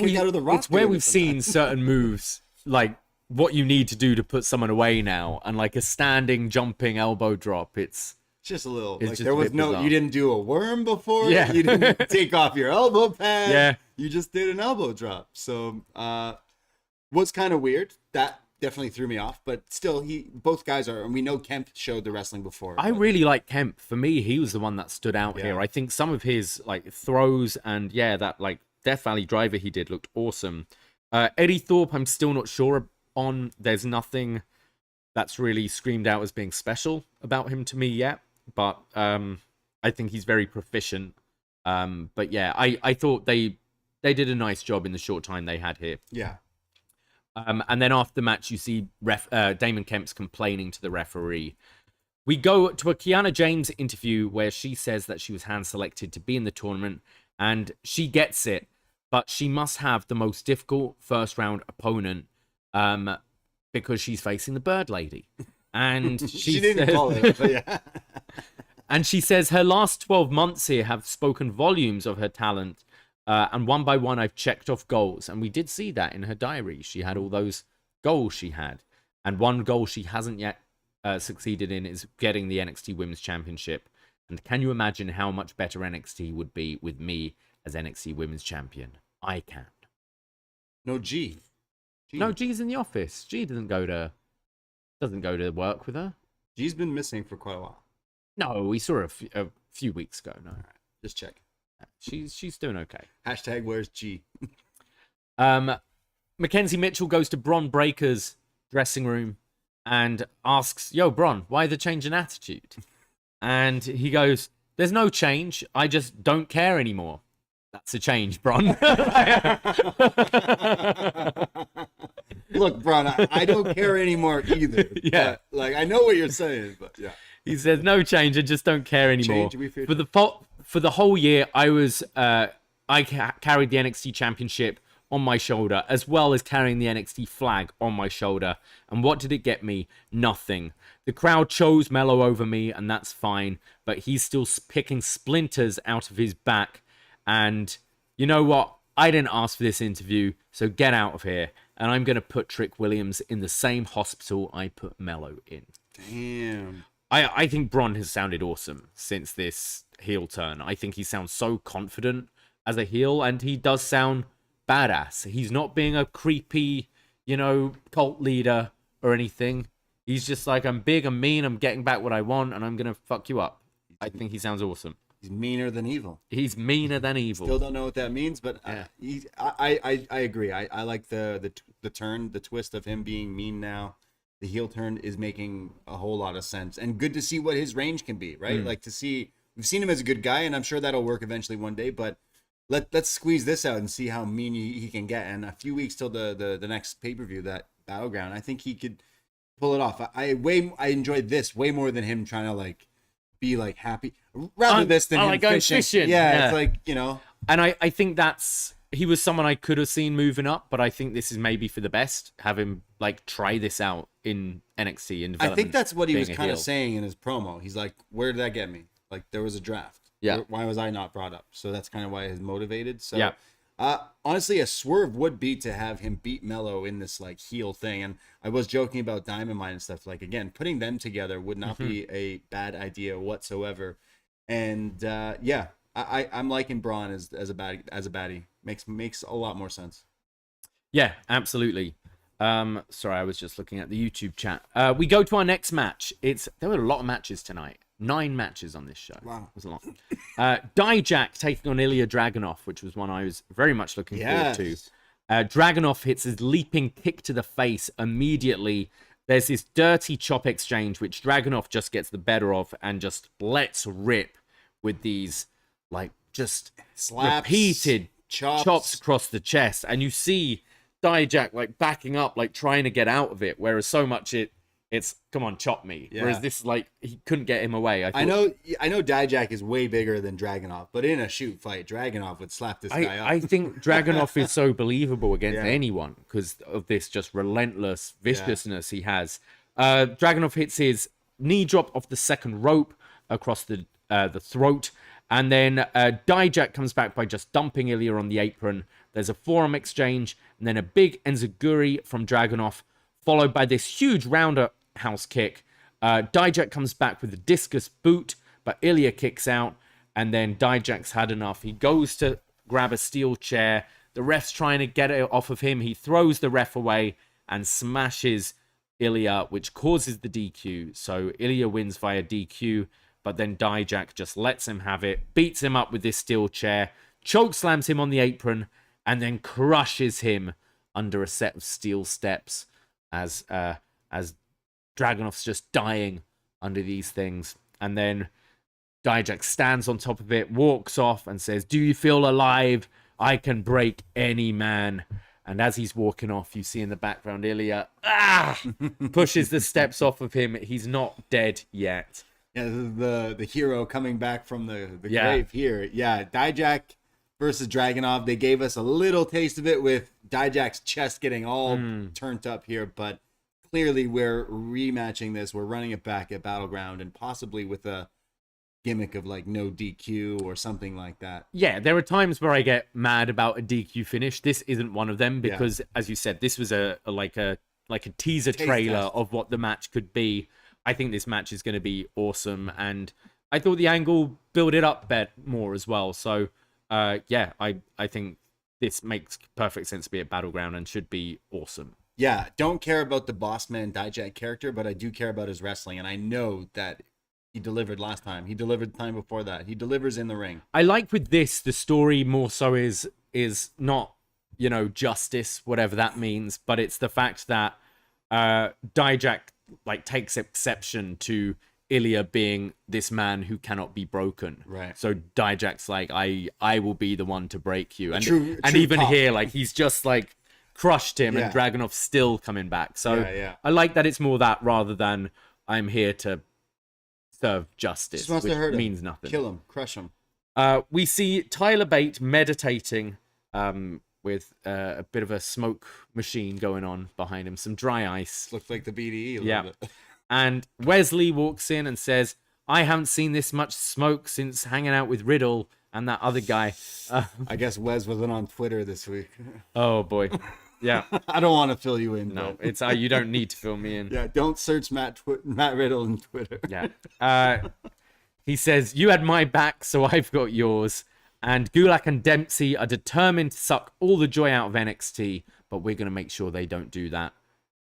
we've seen certain moves, like what you need to do to put someone away now, and like a standing jumping elbow drop. It's just a little. It's like just there was no. bizarre. You didn't do a worm before. Yeah. You didn't take off your elbow pad. Yeah. You just did an elbow drop. So was kind of weird. That definitely threw me off. But still, both guys are, and we know Kemp showed the wrestling before. I really like Kemp. For me, he was the one that stood out here. I think some of his like throws and that like Death Valley driver he did looked awesome. Eddie Thorpe, I'm still not sure on. There's nothing that's really screamed out as being special about him to me yet. But I think he's very proficient. But yeah, I thought they did a nice job in the short time they had here. Yeah. And then after the match, you see Damon Kemp's complaining to the referee. We go to a Kiana James interview where she says that she was hand-selected to be in the tournament, and she gets it, but she must have the most difficult first-round opponent because she's facing the Bird Lady. And she didn't call it, but yeah. And she says her last 12 months here have spoken volumes of her talent. And one by one, I've checked off goals. And we did see that in her diary. She had all those goals she had. And one goal she hasn't yet succeeded in is getting the NXT Women's Championship. And can you imagine how much better NXT would be with me as NXT Women's Champion? I can. No, G. No, G's in the office. G doesn't go to work with her. G's been missing for quite a while. No, we saw her a few weeks ago. No, All right, just check. She's doing okay. Hashtag where's G? Mackenzie Mitchell goes to Bron Breakker's dressing room and asks, "Yo, Bron, why the change in attitude?" And he goes, "There's no change. I just don't care anymore." That's a change, Bron. Look, Bron, I don't care anymore either. Yeah. Like, I know what you're saying, but yeah. He says, "No change. I just don't care anymore." Change, we fear For the whole year, I was carried the NXT Championship on my shoulder, as well as carrying the NXT flag on my shoulder. And what did it get me? Nothing. The crowd chose Mello over me, and that's fine. But he's still picking splinters out of his back. And you know what? I didn't ask for this interview, so get out of here. And I'm going to put Trick Williams in the same hospital I put Mello in. Damn. I think Bron has sounded awesome since this heel turn. I think he sounds so confident as a heel, and he does sound badass. He's not being a creepy, cult leader or anything. He's just like, I'm big, I'm mean, I'm getting back what I want, and I'm going to fuck you up. I think he sounds awesome. He's meaner than evil. He's meaner than evil. Still don't know what that means, but yeah. I agree. I like the turn, the twist of him being mean now. The heel turn is making a whole lot of sense, and good to see what his range can be, right? Like we've seen him as a good guy, and I'm sure that'll work eventually one day, but let's squeeze this out and see how mean he can get. And a few weeks till the next pay-per-view, that Battleground, I think he could pull it off. I enjoyed this way more than him trying to be happy. Rather this than him like going fishing. Yeah, it's like, And I think he was someone I could have seen moving up, but I think this is maybe for the best. Have him try this out in NXT. In I think that's what he was kind of saying in his promo. He's like, where did that get me? Like, there was a draft. Yeah. Why was I not brought up? So that's kind of why he's motivated. So yeah. Honestly, a swerve would be to have him beat Mello in this heel thing. And I was joking about Diamond Mine and stuff. Again, putting them together would not be a bad idea whatsoever. And I'm liking Bron as a baddie. Makes a lot more sense. Yeah, absolutely. Sorry, I was just looking at the YouTube chat. We go to our next match. There were a lot of matches tonight. 9 matches on this show. Wow. It was a lot. Dijak taking on Ilja Dragunov, which was one I was very much looking forward to. Dragunov hits his leaping kick to the face immediately. There's this dirty chop exchange, which Dragunov just gets the better of and just lets rip with these, just slaps, repeated chops across the chest. And you see Dijak, backing up, trying to get out of it, whereas so much it's come on, chop me. Yeah. Whereas this, he couldn't get him away. I know Dijak is way bigger than Dragunov, but in a shoot fight, Dragunov would slap this guy up. I think Dragunov is so believable against anyone because of this just relentless viciousness he has. Dragunov hits his knee drop off the second rope across the throat, and then Dijak comes back by just dumping Ilja on the apron. There's a forearm exchange, and then a big enziguri from Dragunov, followed by this huge roundhouse kick. Dijak comes back with a discus boot, but Ilja kicks out, and then Dijak's had enough. He goes to grab a steel chair. The ref's trying to get it off of him. He throws the ref away and smashes Ilja, which causes the DQ. So Ilja wins via DQ, but then Dijak just lets him have it, beats him up with this steel chair, choke slams him on the apron, and then crushes him under a set of steel steps as Dragunov's just dying under these things. And then Dijak stands on top of it, walks off, and says, "Do you feel alive? I can break any man." And as he's walking off, you see in the background Ilja pushes the steps off of him. He's not dead yet. Yeah, this is the hero coming back from the grave here. Yeah, Dijak versus Dragunov. They gave us a little taste of it with Dijak's chest getting all turned up here, but clearly we're rematching this. We're running it back at Battleground, and possibly with a gimmick of like no DQ or something like that. Yeah, there are times where I get mad about a DQ finish. This isn't one of them because, as you said, this was a teaser trailer of what the match could be. I think this match is going to be awesome, and I thought the angle built it up more as well. So, yeah, I think this makes perfect sense to be at Battleground and should be awesome. Yeah, don't care about the Bossman Dijak character, but I do care about his wrestling, and I know that he delivered last time. He delivered the time before that. He delivers in the ring. I like with this, the story more so is not, justice, whatever that means, but it's the fact that Dijak like takes exception to Ilja being this man who cannot be broken. Right. So Dijak's like, I will be the one to break you. And true even pop. here, like he's just like crushed him and Dragunov's still coming back. So I like that it's more that rather than I'm here to serve justice, just wants which to hurt him. means nothing. Kill him, crush him. We see Tyler Bate meditating with a bit of a smoke machine going on behind him, some dry ice. Looks like the BDE a little bit. And Wesley walks in and says, I haven't seen this much smoke since hanging out with Riddle and that other guy. I guess Wes wasn't on Twitter this week. Oh, boy. Yeah. I don't want to fill you in. No, but... it's you don't need to fill me in. Yeah, don't search Matt Riddle on Twitter. Yeah. He says, you had my back, so I've got yours. And Gulak and Dempsey are determined to suck all the joy out of NXT, but we're going to make sure they don't do that.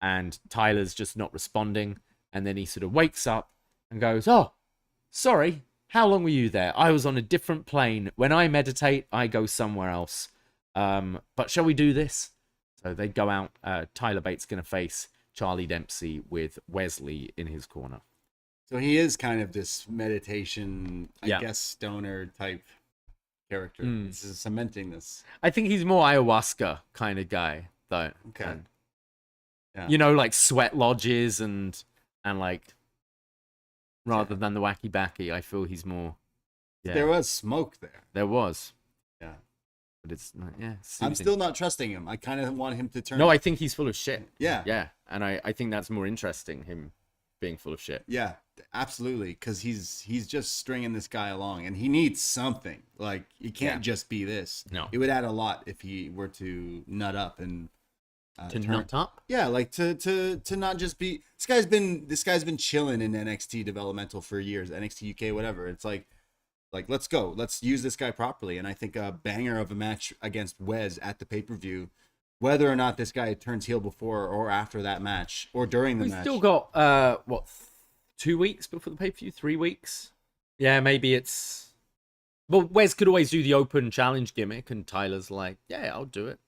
And Tyler's just not responding. And then he sort of wakes up and goes, oh, sorry, how long were you there? I was on a different plane. When I meditate, I go somewhere else. But shall we do this? So they go out. Tyler Bate's going to face Charlie Dempsey with Wesley in his corner. So he is kind of this meditation, I guess, stoner type character. This is cementing this. I think he's more ayahuasca kind of guy, though. Okay. And, yeah. Like sweat lodges and like, rather than the wacky backy, I feel he's more. Yeah. There was smoke there. There was. Yeah. But it's not, I'm still not trusting him. I kind of want him to turn. No, I think he's full of shit. Yeah. Yeah. And I think that's more interesting, him being full of shit. Yeah, absolutely. Because he's just stringing this guy along, and he needs something. Like, he can't just be this. No. It would add a lot if he were to nut up and nut up? Yeah, like to not just be. This guy's been chilling in NXT developmental for years, NXT UK, whatever. It's like let's go, let's use this guy properly. And I think a banger of a match against Wes at the pay-per-view, whether or not this guy turns heel before or after that match or during the match. We've still got 2 weeks before the pay-per-view, 3 weeks. Yeah, maybe it's. Well, Wes could always do the open challenge gimmick, and Tyler's like, yeah, I'll do it.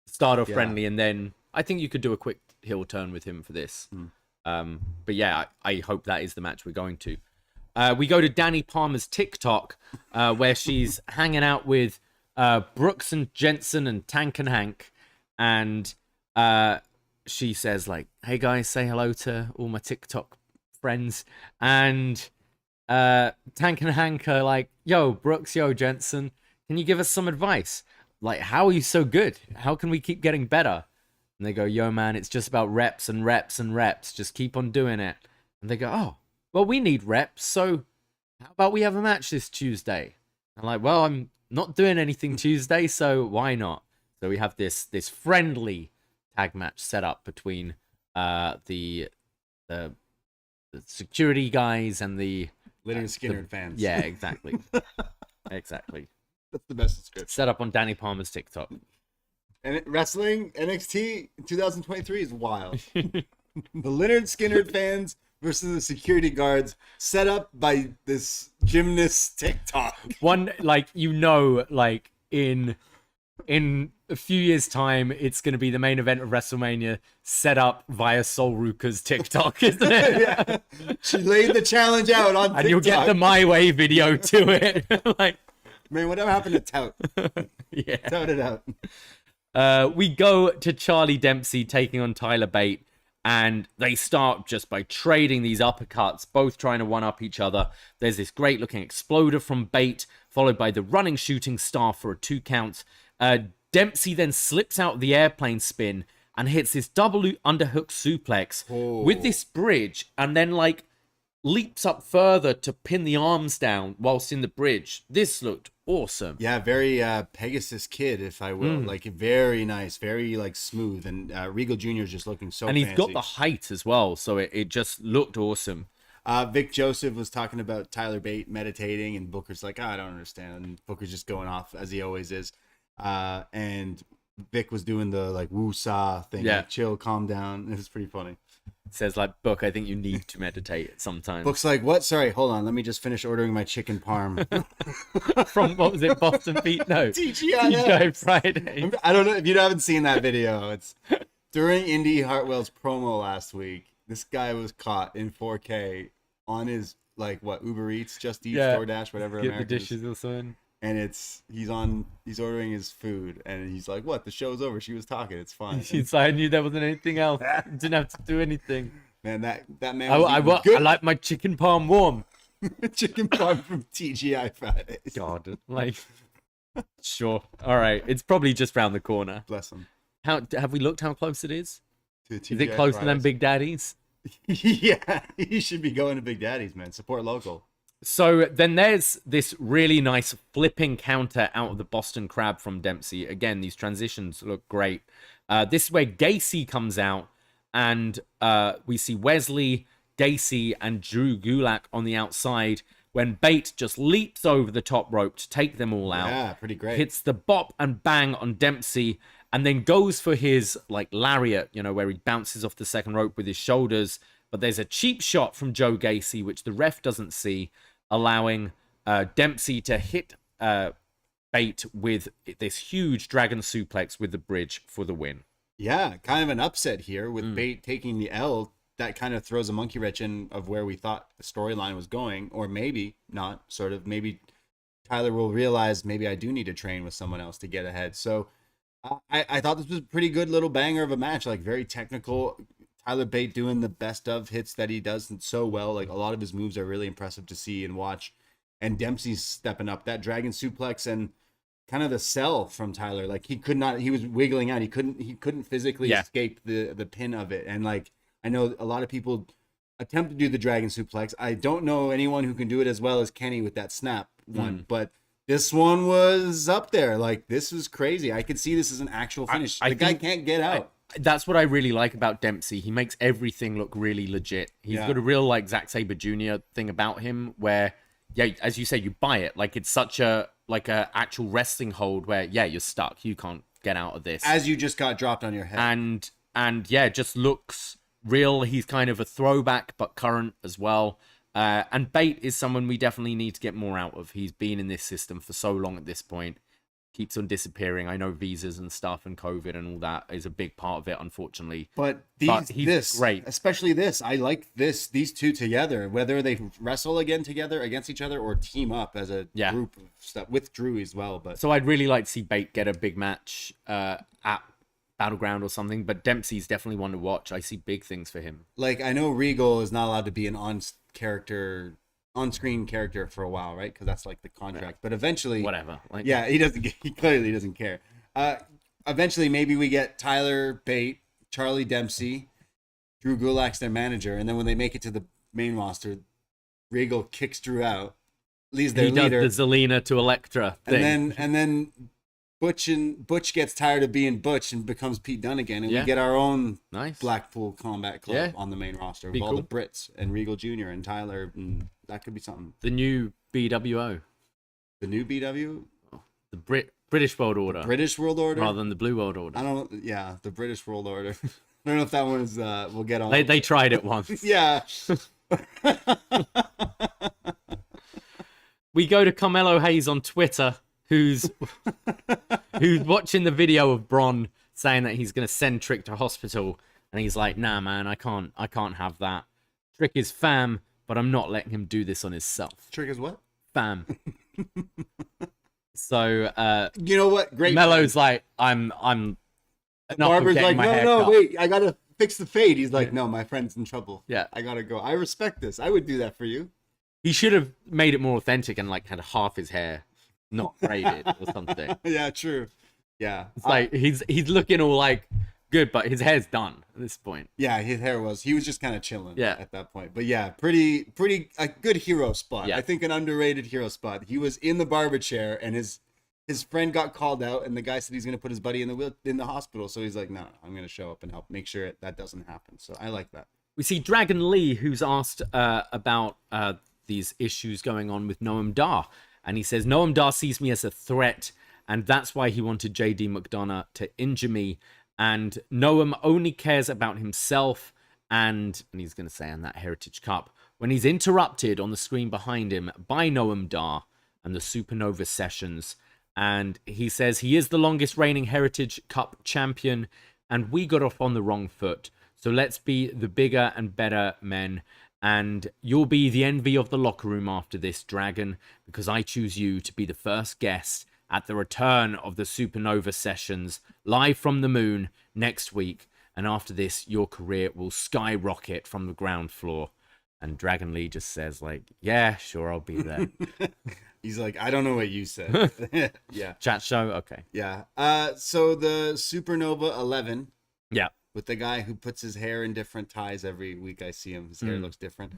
Start off friendly, and then I think you could do a quick heel turn with him for this. But yeah, I hope that is the match we're going to. We go to Danny Palmer's TikTok, where she's hanging out with Brooks and Jensen and Tank and Hank. And she says, like, hey, guys, say hello to all my TikTok friends. And Tank and Hank are like, yo, Brooks, yo, Jensen, can you give us some advice? Like, how are you so good? How can we keep getting better? And they go, yo, man, it's just about reps and reps and reps. Just keep on doing it. And they go, oh, well, we need reps. So how about we have a match this Tuesday? I'm like, well, I'm not doing anything Tuesday, so why not? So we have this friendly tag match set up between the security guys and the Leonard Skinner fans. Yeah, exactly. Exactly. That's the best description. Set up on Danny Palmer's TikTok. And wrestling NXT 2023 is wild. The Leonard Skinner fans versus the security guards, set up by this gymnast TikTok. One, like, in a few years' time, it's going to be the main event of WrestleMania, set up via Sol Ruka's TikTok, isn't it? Yeah. She laid the challenge out on TikTok. And you'll get the My Way video to it. Like, man, whatever happened to Tout? Yeah. Tout it out. We go to Charlie Dempsey taking on Tyler Bate, and they start just by trading these uppercuts, both trying to one-up each other. There's this great-looking exploder from Bate, followed by the running shooting star for a 2 count. Dempsey then slips out of the airplane spin and hits this double underhook suplex with this bridge, and then, like, leaps up further to pin the arms down whilst in the bridge. This looked awesome. Yeah, very Pegasus Kid, if I will. Like, very nice, very, like, smooth. And Regal Jr. is just looking so fancy. And he's got the height as well, so it just looked awesome. Vic Joseph was talking about Tyler Bate meditating, and Booker's like, I don't understand. And Booker's just going off, as he always is. And Vic was doing the, like, woo-saw thing. Yeah. Like, chill, calm down. It was pretty funny. Says, like, Book, I think you need to meditate sometimes. Book's like, what? Sorry, hold on. Let me just finish ordering my chicken parm. From, what was it, Boston Beat? No. TGI Friday. I don't know if you haven't seen that video. It's during Indy Hartwell's promo last week. This guy was caught in 4K on his, like, what, Uber Eats, Just Eat, DoorDash, whatever. Get the dishes or something. And he's ordering his food, and he's like, what? The show's over. She was talking. It's fine. She's like, I knew there wasn't anything else. Didn't have to do anything. Man, that man I like my chicken parm warm. Chicken parm from TGI Fridays. God, like, sure. All right. It's probably just round the corner. Bless him. Have we looked how close it is? To Is it closer than Big Daddy's? Yeah, you should be going to Big Daddy's, man. Support local. So then there's this really nice flipping counter out of the Boston Crab from Dempsey. Again, these transitions look great. This is where Gacy comes out, and we see Wesley, Gacy, and Drew Gulak on the outside when Bate just leaps over the top rope to take them all out. Yeah, pretty great. Hits the bop and bang on Dempsey, and then goes for his, like, lariat, you know, where he bounces off the second rope with his shoulders. But there's a cheap shot from Joe Gacy, which the ref doesn't see, allowing Dempsey to hit Bate with this huge dragon suplex with the bridge for the win. Yeah, kind of an upset here with Bate taking the L. That kind of throws a monkey wrench in of where we thought the storyline was going, or maybe not, sort of. Maybe Tyler will realize maybe I do need to train with someone else to get ahead. So I thought this was a pretty good little banger of a match, like very technical. Tyler Bate doing the best of hits that he does so well. Like, a lot of his moves are really impressive to see and watch. And Dempsey's stepping up. That dragon suplex and kind of the sell from Tyler. Like, he was wiggling out. He couldn't physically escape the pin of it. And, like, I know a lot of people attempt to do the dragon suplex. I don't know anyone who can do it as well as Kenny with that snap one, but this one was up there. Like, this was crazy. I could see this as an actual finish. The guy can't get out. That's what I really like about Dempsey. He makes everything look really legit. He's got a real, like, Zack Sabre Jr. thing about him where, yeah, as you say, you buy it. Like, it's such a actual wrestling hold where, yeah, you're stuck. You can't get out of this. As you just got dropped on your head. And yeah, it just looks real. He's kind of a throwback, but current as well. And Bate is someone we definitely need to get more out of. He's been in this system for so long at this point. Keeps on disappearing. I know visas and stuff and COVID and all that is a big part of it, unfortunately. But he's great. Especially this. I like these two together, whether they wrestle again together against each other or team up as a group of stuff with Drew as well. But so I'd really like to see Bate get a big match at Battleground or something, but Dempsey's definitely one to watch. I see big things for him. Like, I know Regal is not allowed to be an on-screen character for a while, right? Because that's like the contract. But eventually, whatever. Like, yeah, he clearly doesn't care. Eventually, maybe we get Tyler Bate, Charlie Dempsey, Drew Gulak's their manager, and then when they make it to the main roster, Regal kicks Drew out, leaves their leader. He does the Zelina to Elektra thing. And then Butch gets tired of being Butch and becomes Pete Dunne again, and we get our own Blackpool Combat Club on the main roster with all the Brits and Regal Jr. and Tyler, and that could be something. The new BWO. The new BW? The British World Order. British World Order? Rather than the Blue World Order. The British World Order. I don't know if that one is, we'll get on. They tried it once. Yeah. We go to Carmelo Hayes on Twitter, who's watching the video of Bron saying that he's going to send Trick to hospital, and he's like, nah, man, I can't have that. Trick is fam, but I'm not letting him do this on himself. Trick is what? Fam. So you know what? Great. Melo's like, I'm Barber's like, no, wait, I gotta fix the fade. He's like, no, my friend's in trouble. Yeah, I gotta go. I respect this. I would do that for you. He should have made it more authentic and like had half his hair not braided or something. Yeah, true. Yeah, it's like he's looking all like good, but his hair's done at this point. Yeah, his hair was. He was just kind of chilling. Yeah. At that point, but yeah, pretty a good hero spot. Yeah. I think an underrated hero spot. He was in the barber chair, and his friend got called out, and the guy said he's gonna put his buddy in the hospital. So he's like, no, I'm gonna show up and help make sure that doesn't happen. So I like that. We see Dragon Lee, who's asked about these issues going on with Noam Dar. And he says, Noam Dar sees me as a threat, and that's why he wanted JD McDonough to injure me. And Noam only cares about himself and he's going to say on that Heritage Cup, when he's interrupted on the screen behind him by Noam Dar and the Supernova Sessions. And he says he is the longest reigning Heritage Cup champion, and we got off on the wrong foot. So let's be the bigger and better men. And you'll be the envy of the locker room after this, Dragon, because I choose you to be the first guest at the return of the Supernova Sessions, live from the moon next week. And after this, your career will skyrocket from the ground floor. And Dragon Lee just says, like, yeah, sure, I'll be there. He's like, I don't know what you said. Yeah. Chat show? Okay. Yeah. So the Supernova 11. Yeah. With the guy who puts his hair in different ties every week. I see him. His hair looks different.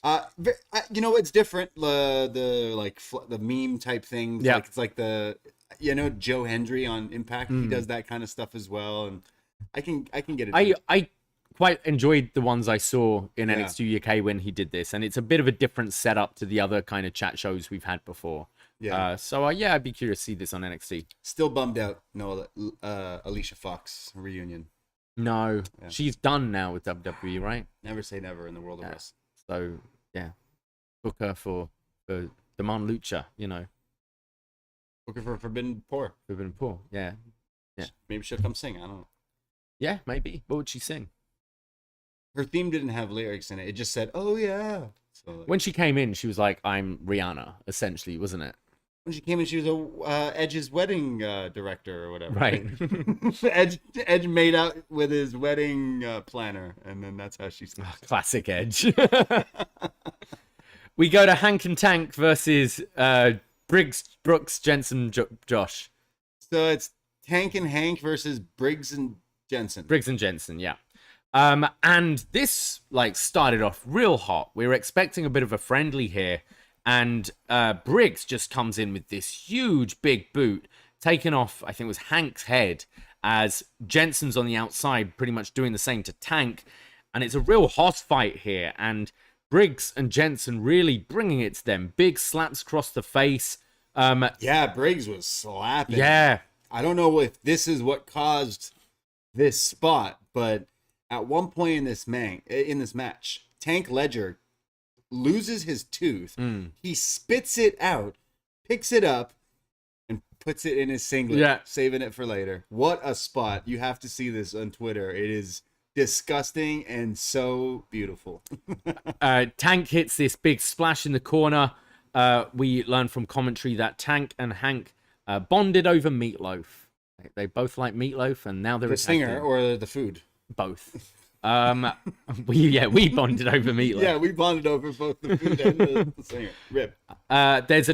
You know, it's different. The meme type things. Yeah. Like, it's like Joe Hendry on Impact. He does that kind of stuff as well. And I can get it. I quite enjoyed the ones I saw in NXT UK when he did this. And it's a bit of a different setup to the other kind of chat shows we've had before. Yeah. I'd be curious to see this on NXT. Still bummed out. No, Alicia Fox reunion. No, she's done now with WWE, right? Never say never in the world of wrestling. So, yeah. Book her for Demand Lucha, you know. Book her for Forbidden Pour. Forbidden Pour, yeah. Maybe she'll come sing. I don't know. Yeah, maybe. What would she sing? Her theme didn't have lyrics in it. It just said, oh, yeah. So, when she came in, she was like, I'm Rihanna, essentially, wasn't it? When she came in, she was Edge's wedding director or whatever. Right. Edge made out with his wedding planner, and then that's how she started. Classic Edge. We go to Hank and Tank versus Briggs, Brooks, Jensen, Josh. So it's Tank and Hank versus Briggs and Jensen. Briggs and Jensen, yeah. And this started off real hot. We were expecting a bit of a friendly here. And Briggs just comes in with this huge big boot, taking off, I think it was Hank's head, as Jensen's on the outside, pretty much doing the same to Tank. And it's a real hoss fight here. And Briggs and Jensen really bringing it to them. Big slaps across the face. Briggs was slapping. Yeah. I don't know if this is what caused this spot, but at one point in this match, Tank Ledger loses his tooth. He spits it out, picks it up, and puts it in his singlet, saving it for later. What a spot. You have to see this on Twitter. It is disgusting and so beautiful. Tank hits this big splash in the corner. We learn from commentary that Tank and Hank bonded over meatloaf. They both like meatloaf, and now they're the singer or the food. Both. We bonded over meatloaf. Yeah, we bonded over both the food and the singer. Rip. There's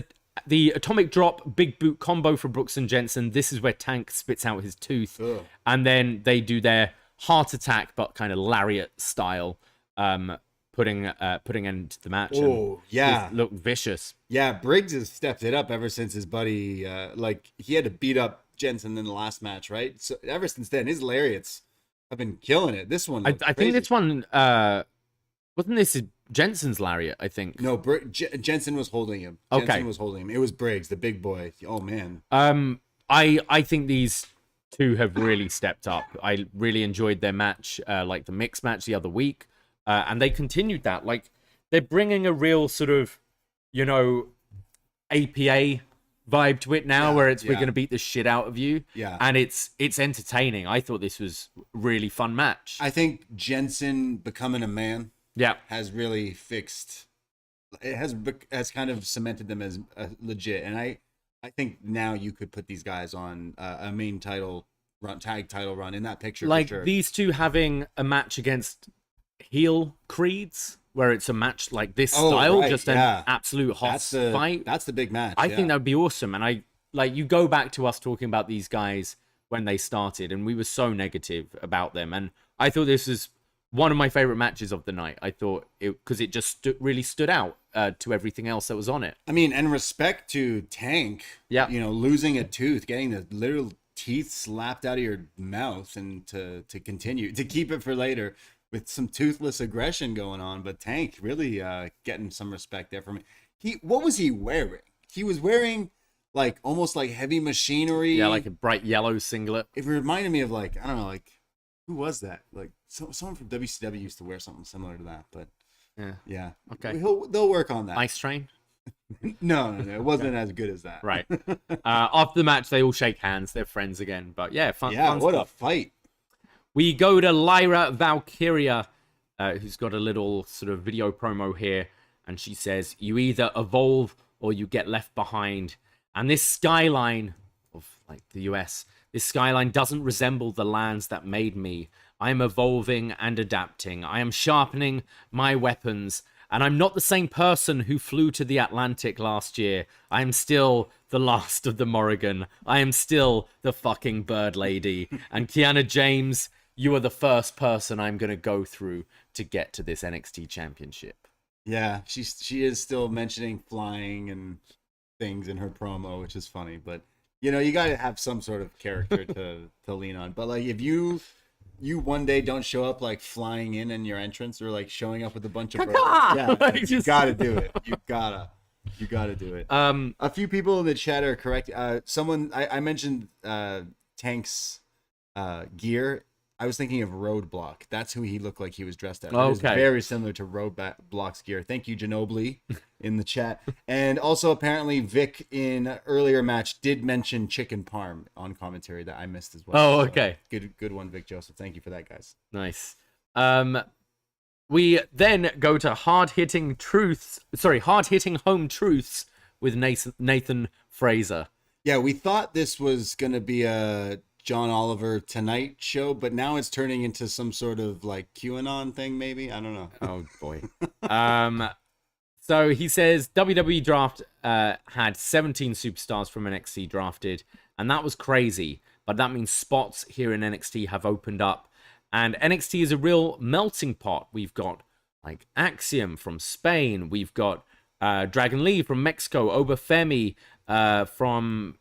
the atomic drop big boot combo for Brooks and Jensen. This is where Tank spits out his tooth. Ugh. And then they do their heart attack, but kind of lariat style, putting end to the match. Oh, yeah. Look vicious. Yeah, Briggs has stepped it up ever since his buddy, he had to beat up Jensen in the last match, right? So ever since then, his lariats have been killing it. This one, I think this one, wasn't this Jensen's lariat, I think? No, Jensen was holding him. Okay. Jensen was holding him. It was Briggs, the big boy. Oh, man. I think these two have really stepped up. I really enjoyed their match, the mixed match the other week. And they continued that. They're bringing a real sort of, APA vibe to it now, where we're going to beat the shit out of you. Yeah. And it's entertaining. I thought this was a really fun match. I think Jensen becoming a man has really fixed. It has kind of cemented them as legit. And I think now you could put these guys on a main title run, tag title run in that picture. For sure. These two having a match against heel Creeds, where it's a match like this style, just an absolute hot fight. That's the big match. I think that would be awesome. And you go back to us talking about these guys when they started, and we were so negative about them. And I thought this was one of my favorite matches of the night. I thought because it just really stood out to everything else that was on it. I mean, and respect to Tank. Yeah. You know, losing a tooth, getting the literal teeth slapped out of your mouth, and to continue to keep it for later with some toothless aggression going on. But Tank really getting some respect there from me. What was he wearing? He was wearing like almost like heavy machinery. Yeah, like a bright yellow singlet. It reminded me of like, I don't know, like who was that? Like someone from WCW used to wear something similar to that. But yeah. Okay. They'll work on that. Ice Train. No, it wasn't as good as that. Right. After the match, they all shake hands. They're friends again. But yeah, fun. Yeah, fun what stuff. a fight. We go to Lyra Valkyria, who's got a little sort of video promo here, and she says, "You either evolve or you get left behind." And this skyline of like the US, this skyline doesn't resemble the lands that made me. I am evolving and adapting. I am sharpening my weapons. And I'm not the same person who flew to the Atlantic last year. I am still the last of the Morrigan. I am still the fucking bird lady. And Kiana James, you are the first person I'm going to go through to get to this NXT championship. Yeah, she is still mentioning flying and things in her promo, which is funny. But, you know, you got to have some sort of character to lean on. But, like, if you one day don't show up like flying in your entrance, or like showing up with a bunch of you gotta do it. You gotta do it. A few people in the chat are correct. Someone I mentioned Tank's gear. I was thinking of Roadblock. That's who he looked like he was dressed as. It was very similar to Roadblock's gear. Thank you, Ginobili, in the chat. And also, apparently, Vic in earlier match did mention chicken parm on commentary that I missed as well. Oh, okay. So, good one, Vic Joseph. Thank you for that, guys. Nice. We then go to hard-hitting home truths with Nathan Fraser. Yeah, we thought this was going to be a John Oliver Tonight show, but now it's turning into some sort of like QAnon thing, maybe. I don't know. Oh boy. So he says WWE draft had 17 superstars from NXT drafted, and that was crazy. But that means spots here in NXT have opened up, and NXT is a real melting pot. We've got like Axiom from Spain. We've got Dragon Lee from Mexico. Obafemi from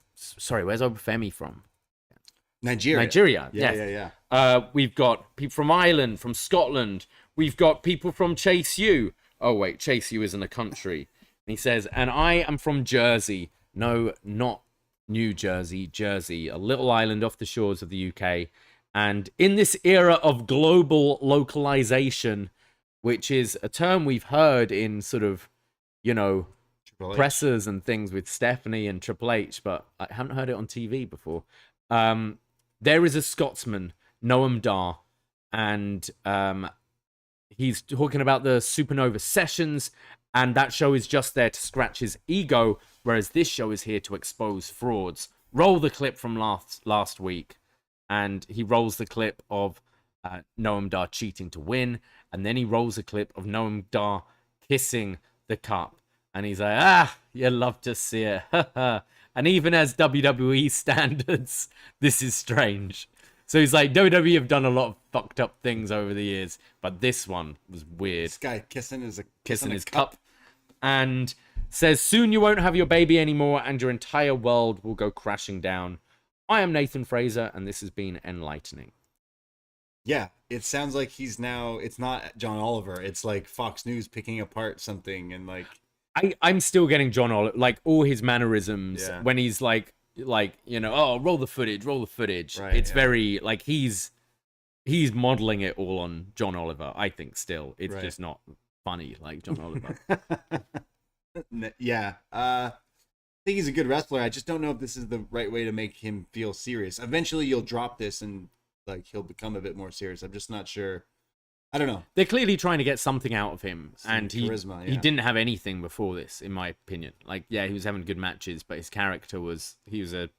where's Obafemi from? Nigeria. Yeah. We've got people from Ireland, from Scotland. We've got people from Chase U. Oh, wait, Chase U isn't a country. And he says, and I am from Jersey. No, not New Jersey, Jersey, a little island off the shores of the UK. And in this era of global localization, which is a term we've heard in sort of, you know, pressers and things with Stephanie and Triple H, but I haven't heard it on TV before. There is a Scotsman, Noam Dar, and he's talking about the Supernova Sessions, and that show is just there to scratch his ego, whereas this show is here to expose frauds. Roll the clip from last week, and he rolls the clip of Noam Dar cheating to win, and then he rolls a clip of Noam Dar kissing the cup, and he's like, you love to see it. And even as WWE standards, this is strange. So he's like, WWE have done a lot of fucked up things over the years, but this one was weird. This guy kissing his cup. And says, soon you won't have your baby anymore, and your entire world will go crashing down. I am Nathan Fraser, and this has been enlightening. Yeah, it sounds like he's now, it's not John Oliver. It's like Fox News picking apart something and like... I'm still getting John Oliver, like all his mannerisms when he's like, you know, oh, roll the footage. Right, it's very like he's modeling it all on John Oliver. I think still it's just not funny like John Oliver. Yeah, I think he's a good wrestler. I just don't know if this is the right way to make him feel serious. Eventually, you'll drop this and like he'll become a bit more serious. I'm just not sure. I don't know. They're clearly trying to get something out of him, and charisma, he didn't have anything before this, in my opinion. Like, yeah, he was having good matches, but his character was he was a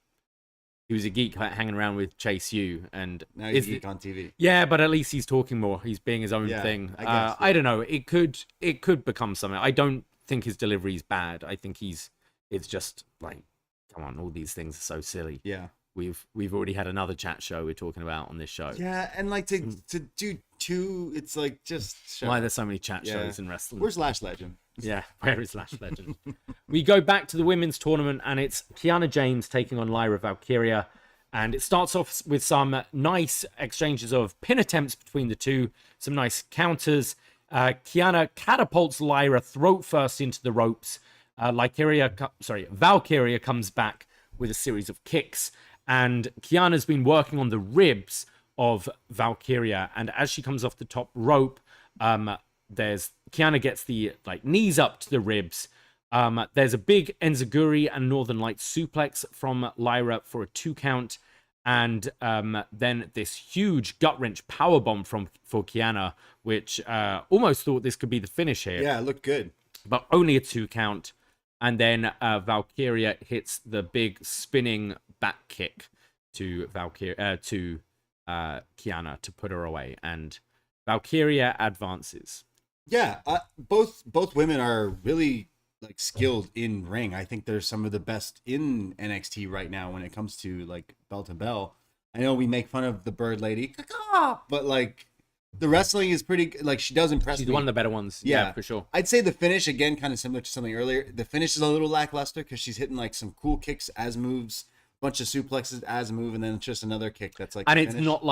geek hanging around with Chase U, and now he's a geek on TV. Yeah, but at least he's talking more. He's being his own thing. I guess, I don't know. It could become something. I don't think his delivery is bad. I think it's just like, come on, all these things are so silly. Yeah. we've already had another chat show we're talking about on this show. Yeah, and like to do two, it's like just why there's so many chat shows in wrestling. Where's Lash Legend? Yeah, where is Lash Legend? We go back to the women's tournament, and it's Kiana James taking on Lyra Valkyria. And it starts off with some nice exchanges of pin attempts between the two, some nice counters. Kiana catapults Lyra throat first into the ropes. Valkyria comes back with a series of kicks. And Kiana's been working on the ribs of Valkyria. And as she comes off the top rope, Kiana gets the knees up to the ribs. There's a big enziguri and Northern Light suplex from Lyra for a 2 count. And then this huge gut wrench powerbomb for Kiana, which almost thought this could be the finish here. Yeah, it looked good. But only a 2 count. And then Valkyria hits the big spinning back kick to Kiana to put her away. And Valkyria advances. Yeah, both women are really skilled in ring. I think they're some of the best in NXT right now when it comes to bell to bell. I know we make fun of the Bird Lady, but the wrestling is pretty. She does impress me. She's one of the better ones. Yeah, for sure. I'd say the finish again, kind of similar to something earlier. The finish is a little lackluster because she's hitting some cool kicks as moves, bunch of suplexes as a move, and then just another kick that's And it's not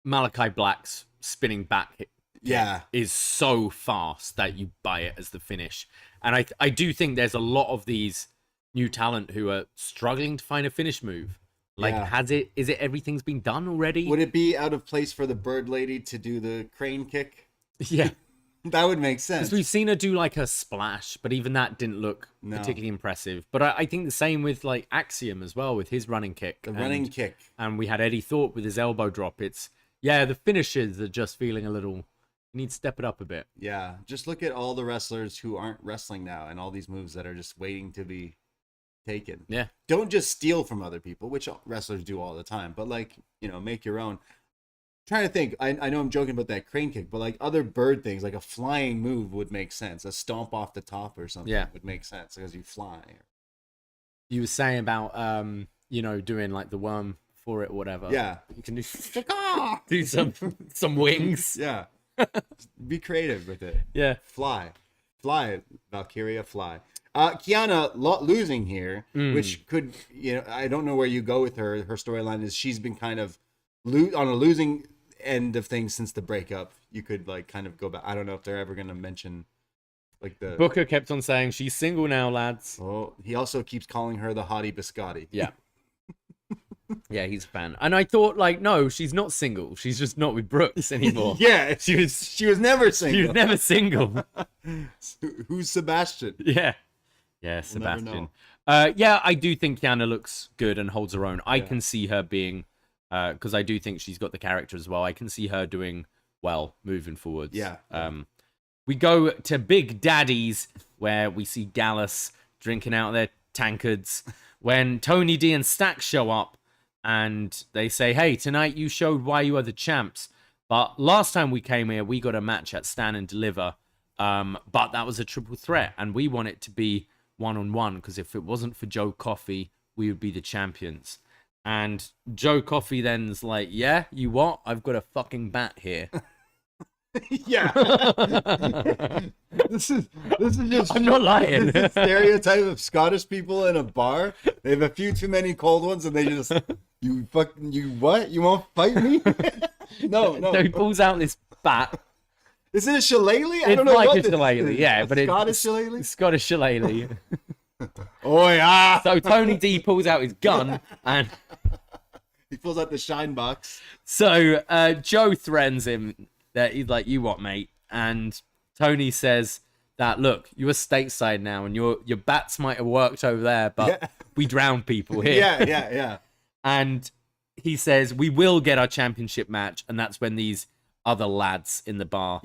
Malachi Black's spinning back hit. Yeah, is so fast that you buy it as the finish. And I do think there's a lot of these new talent who are struggling to find a finish move. Is it everything's been done already? Would it be out of place for the Bird Lady to do the crane kick? Yeah. That would make sense. Because we've seen her do a splash, but even that didn't look particularly impressive. But I think the same with Axiom as well, with his running kick. Running kick. And we had Eddie Thorpe with his elbow drop. The finishes are just feeling a little... You need to step it up a bit. Yeah, just look at all the wrestlers who aren't wrestling now and all these moves that are just waiting to be taken. Yeah. Don't just steal from other people, which wrestlers do all the time, but make your own. I'm trying to think. I know I'm joking about that crane kick, but other bird things, a flying move would make sense. A stomp off the top or something would make sense because you fly. You were saying about doing the worm for it or whatever. Yeah. You can do some wings. Yeah. Be creative with it. Yeah. Fly, Valkyria, fly. Kiana losing here, which could, I don't know where you go with her. Her storyline is she's been kind of on a losing end of things since the breakup. You could kind of go back. I don't know if they're ever going to mention the Booker kept on saying she's single now, lads. Oh, he also keeps calling her the hottie biscotti. Yeah. Yeah, he's a fan. And I thought, no, she's not single. She's just not with Brooks anymore. Yeah, she was never single. She was never single. Who's Sebastian? Yeah. Yeah, Sebastian. I do think Kiana looks good and holds her own. I can see her being, because I do think she's got the character as well. I can see her doing well moving forwards. Yeah. We go to Big Daddy's, where we see Gallus drinking out their tankards when Tony D and Stack show up. And they say, hey, tonight you showed why you are the champs. But last time we came here, we got a match at Stand and Deliver. But that was a triple threat. And we want it to be one-on-one. Because if it wasn't for Joe Coffey, we would be the champions. And Joe Coffey then's like, yeah, you what? I've got a fucking bat here. Yeah. This is just I'm not lying. This is stereotype of Scottish people in a bar. They have a few too many cold ones and they just you what? You won't fight me? No. So he pulls out this bat. Is it a shillelagh? I don't know what a shillelagh, yeah, but Scottish shillelagh? Scottish shillelagh. Oh yeah. So Tony D pulls out his gun and he pulls out the shine box. So Joe threatens him that he's like, you what, mate? And Tony says that, look, you're stateside now and your bats might have worked over there, but we drown people here. Yeah. And he says, we will get our championship match. And that's when these other lads in the bar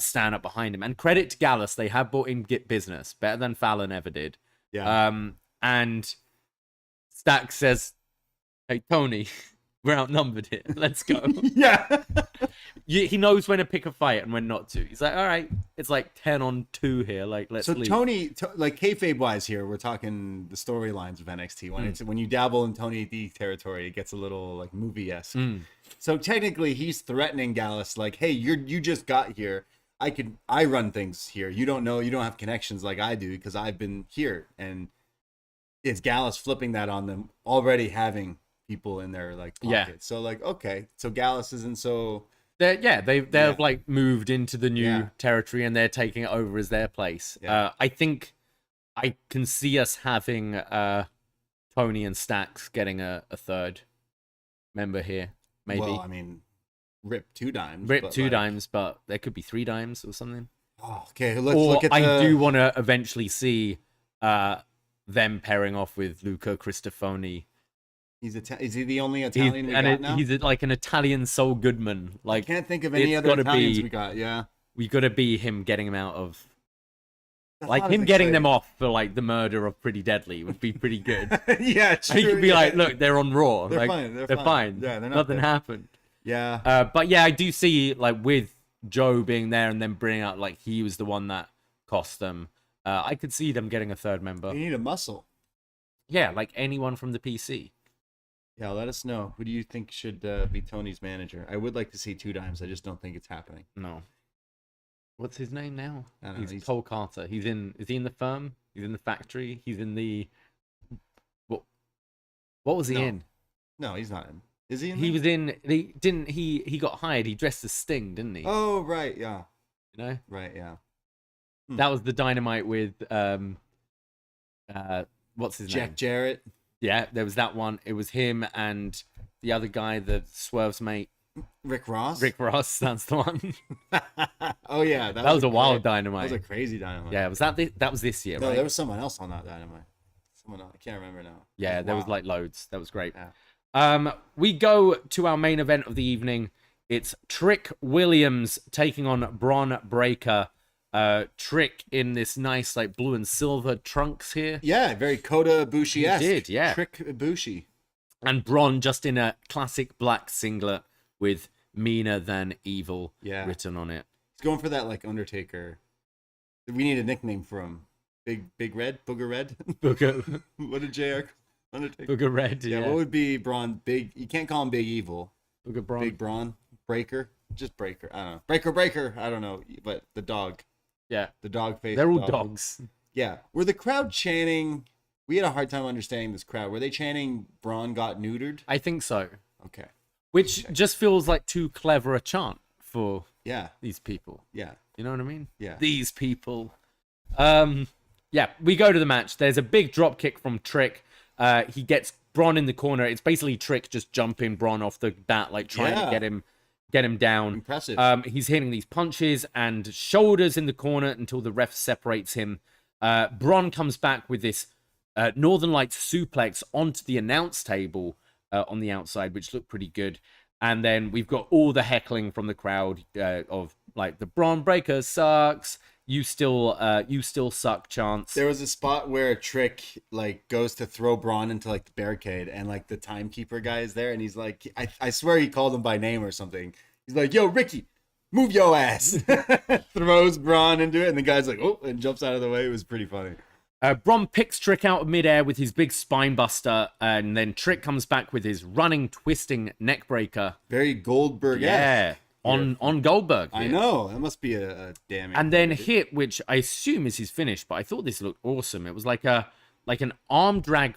stand up behind him. And credit to Gallus, they have brought in Get Business, better than Fallon ever did. Yeah. And Stack says, hey, Tony, we're outnumbered here. Let's go. Yeah. he knows when to pick a fight and when not to. He's like, all right, it's like 10-on-2 here. Like, let's leave. Tony, like kayfabe wise here, we're talking the storylines of NXT. When you dabble in Tony D territory, it gets a little like movie-esque. So technically, he's threatening Gallus, like, hey, you just got here. I run things here. You don't know. You don't have connections like I do because I've been here. And it's Gallus flipping that on them, already having people in their like pocket. Yeah. So like, okay, so Gallus isn't so. They've like moved into the new territory and they're taking it over as their place. Yeah. I think I can see us having Tony and Stacks getting a third member here. Maybe. Well, I mean, rip 2 dimes. Rip 2 dimes, but there could be 3 dimes or something. Oh, okay, let's look at I do want to eventually see them pairing off with Luca Cristofoni. Is he the only Italian we got now? He's like an Italian Saul Goodman. Like, I can't think of any other Italians we got. Yeah, we got to be him getting him out of. That's like him getting them off for like the murder of Pretty Deadly would be pretty good. Yeah, true. And he could be like, look, they're on Raw. They're like, fine. They're fine. Yeah, they're not Nothing dead. happened. Yeah. But yeah, I do see like with Joe being there and then bringing out like he was the one that cost them. I could see them getting a third member. You need a muscle. Yeah, like anyone from the PC. Yeah, let us know. Who do you think should be Tony's manager? I would like to see 2 dimes. I just don't think it's happening. No. What's his name now? I don't know. He's Cole Carter. Is he in the firm? He's in the factory. He's in the. What was he in? No, he's not in. Is he in? He was in. He got hired. He dressed as Sting, didn't he? Oh right, yeah. You know. Right, yeah. That was the Dynamite with what's his name? Jack Jarrett. Yeah, there was that one. It was him and the other guy, the Swerve's mate. Rick Ross. Rick Ross, that's the one. Oh yeah, that was a wild Dynamite. That was a crazy Dynamite. Yeah, that was this year, No, right? there was someone else on that Dynamite. Someone else. I can't remember now. Yeah, there was like loads. That was great. Yeah. We go to our main event of the evening. It's Trick Williams taking on Bron Breakker. Trick in this nice like blue and silver trunks here. Yeah, very Kota Ibushi-esque. He did, yeah. Trick Ibushi. And Bron just in a classic black singlet with meaner than evil written on it. He's going for that like Undertaker. We need a nickname for him. Big Red? Booger Red? Booger. What did JR Undertaker? Booger Red, yeah. What would be Braun? Big. You can't call him Big Evil. Booger Braun. Big Braun. Breaker. Just Breaker. I don't know. Breaker. I don't know. But the dog. Yeah. The dog face. They're all dog. dogs. Yeah. Were the crowd chanting? We had a hard time understanding this crowd. Were they chanting Braun got neutered? I think so. Okay. Which just feels like too clever a chant for these people. Yeah. You know what I mean? Yeah. These people. Yeah, we go to the match. There's a big drop kick from Trick. He gets Bron in the corner. It's basically Trick just jumping Bron off the bat, like trying to get him down. Impressive. He's hitting these punches and shoulders in the corner until the ref separates him. Bron comes back with this Northern Lights suplex onto the announce table on the outside, which looked pretty good. And then we've got all the heckling from the crowd of like the Bron Breakker sucks. You still suck chants. There was a spot where Trick like goes to throw Braun into like the barricade, and like the timekeeper guy is there, and he's like, I swear he called him by name or something. He's like, "Yo, Ricky, move your ass!" Throws Braun into it, and the guy's like, "Oh," and jumps out of the way. It was pretty funny. Bron picks Trick out of midair with his big spine buster, and then Trick comes back with his running, twisting neck breaker. Very Goldberg. Yeah. On Goldberg. I know. That must be a damning. And then hit, which I assume is his finish, but I thought this looked awesome. It was like an arm drag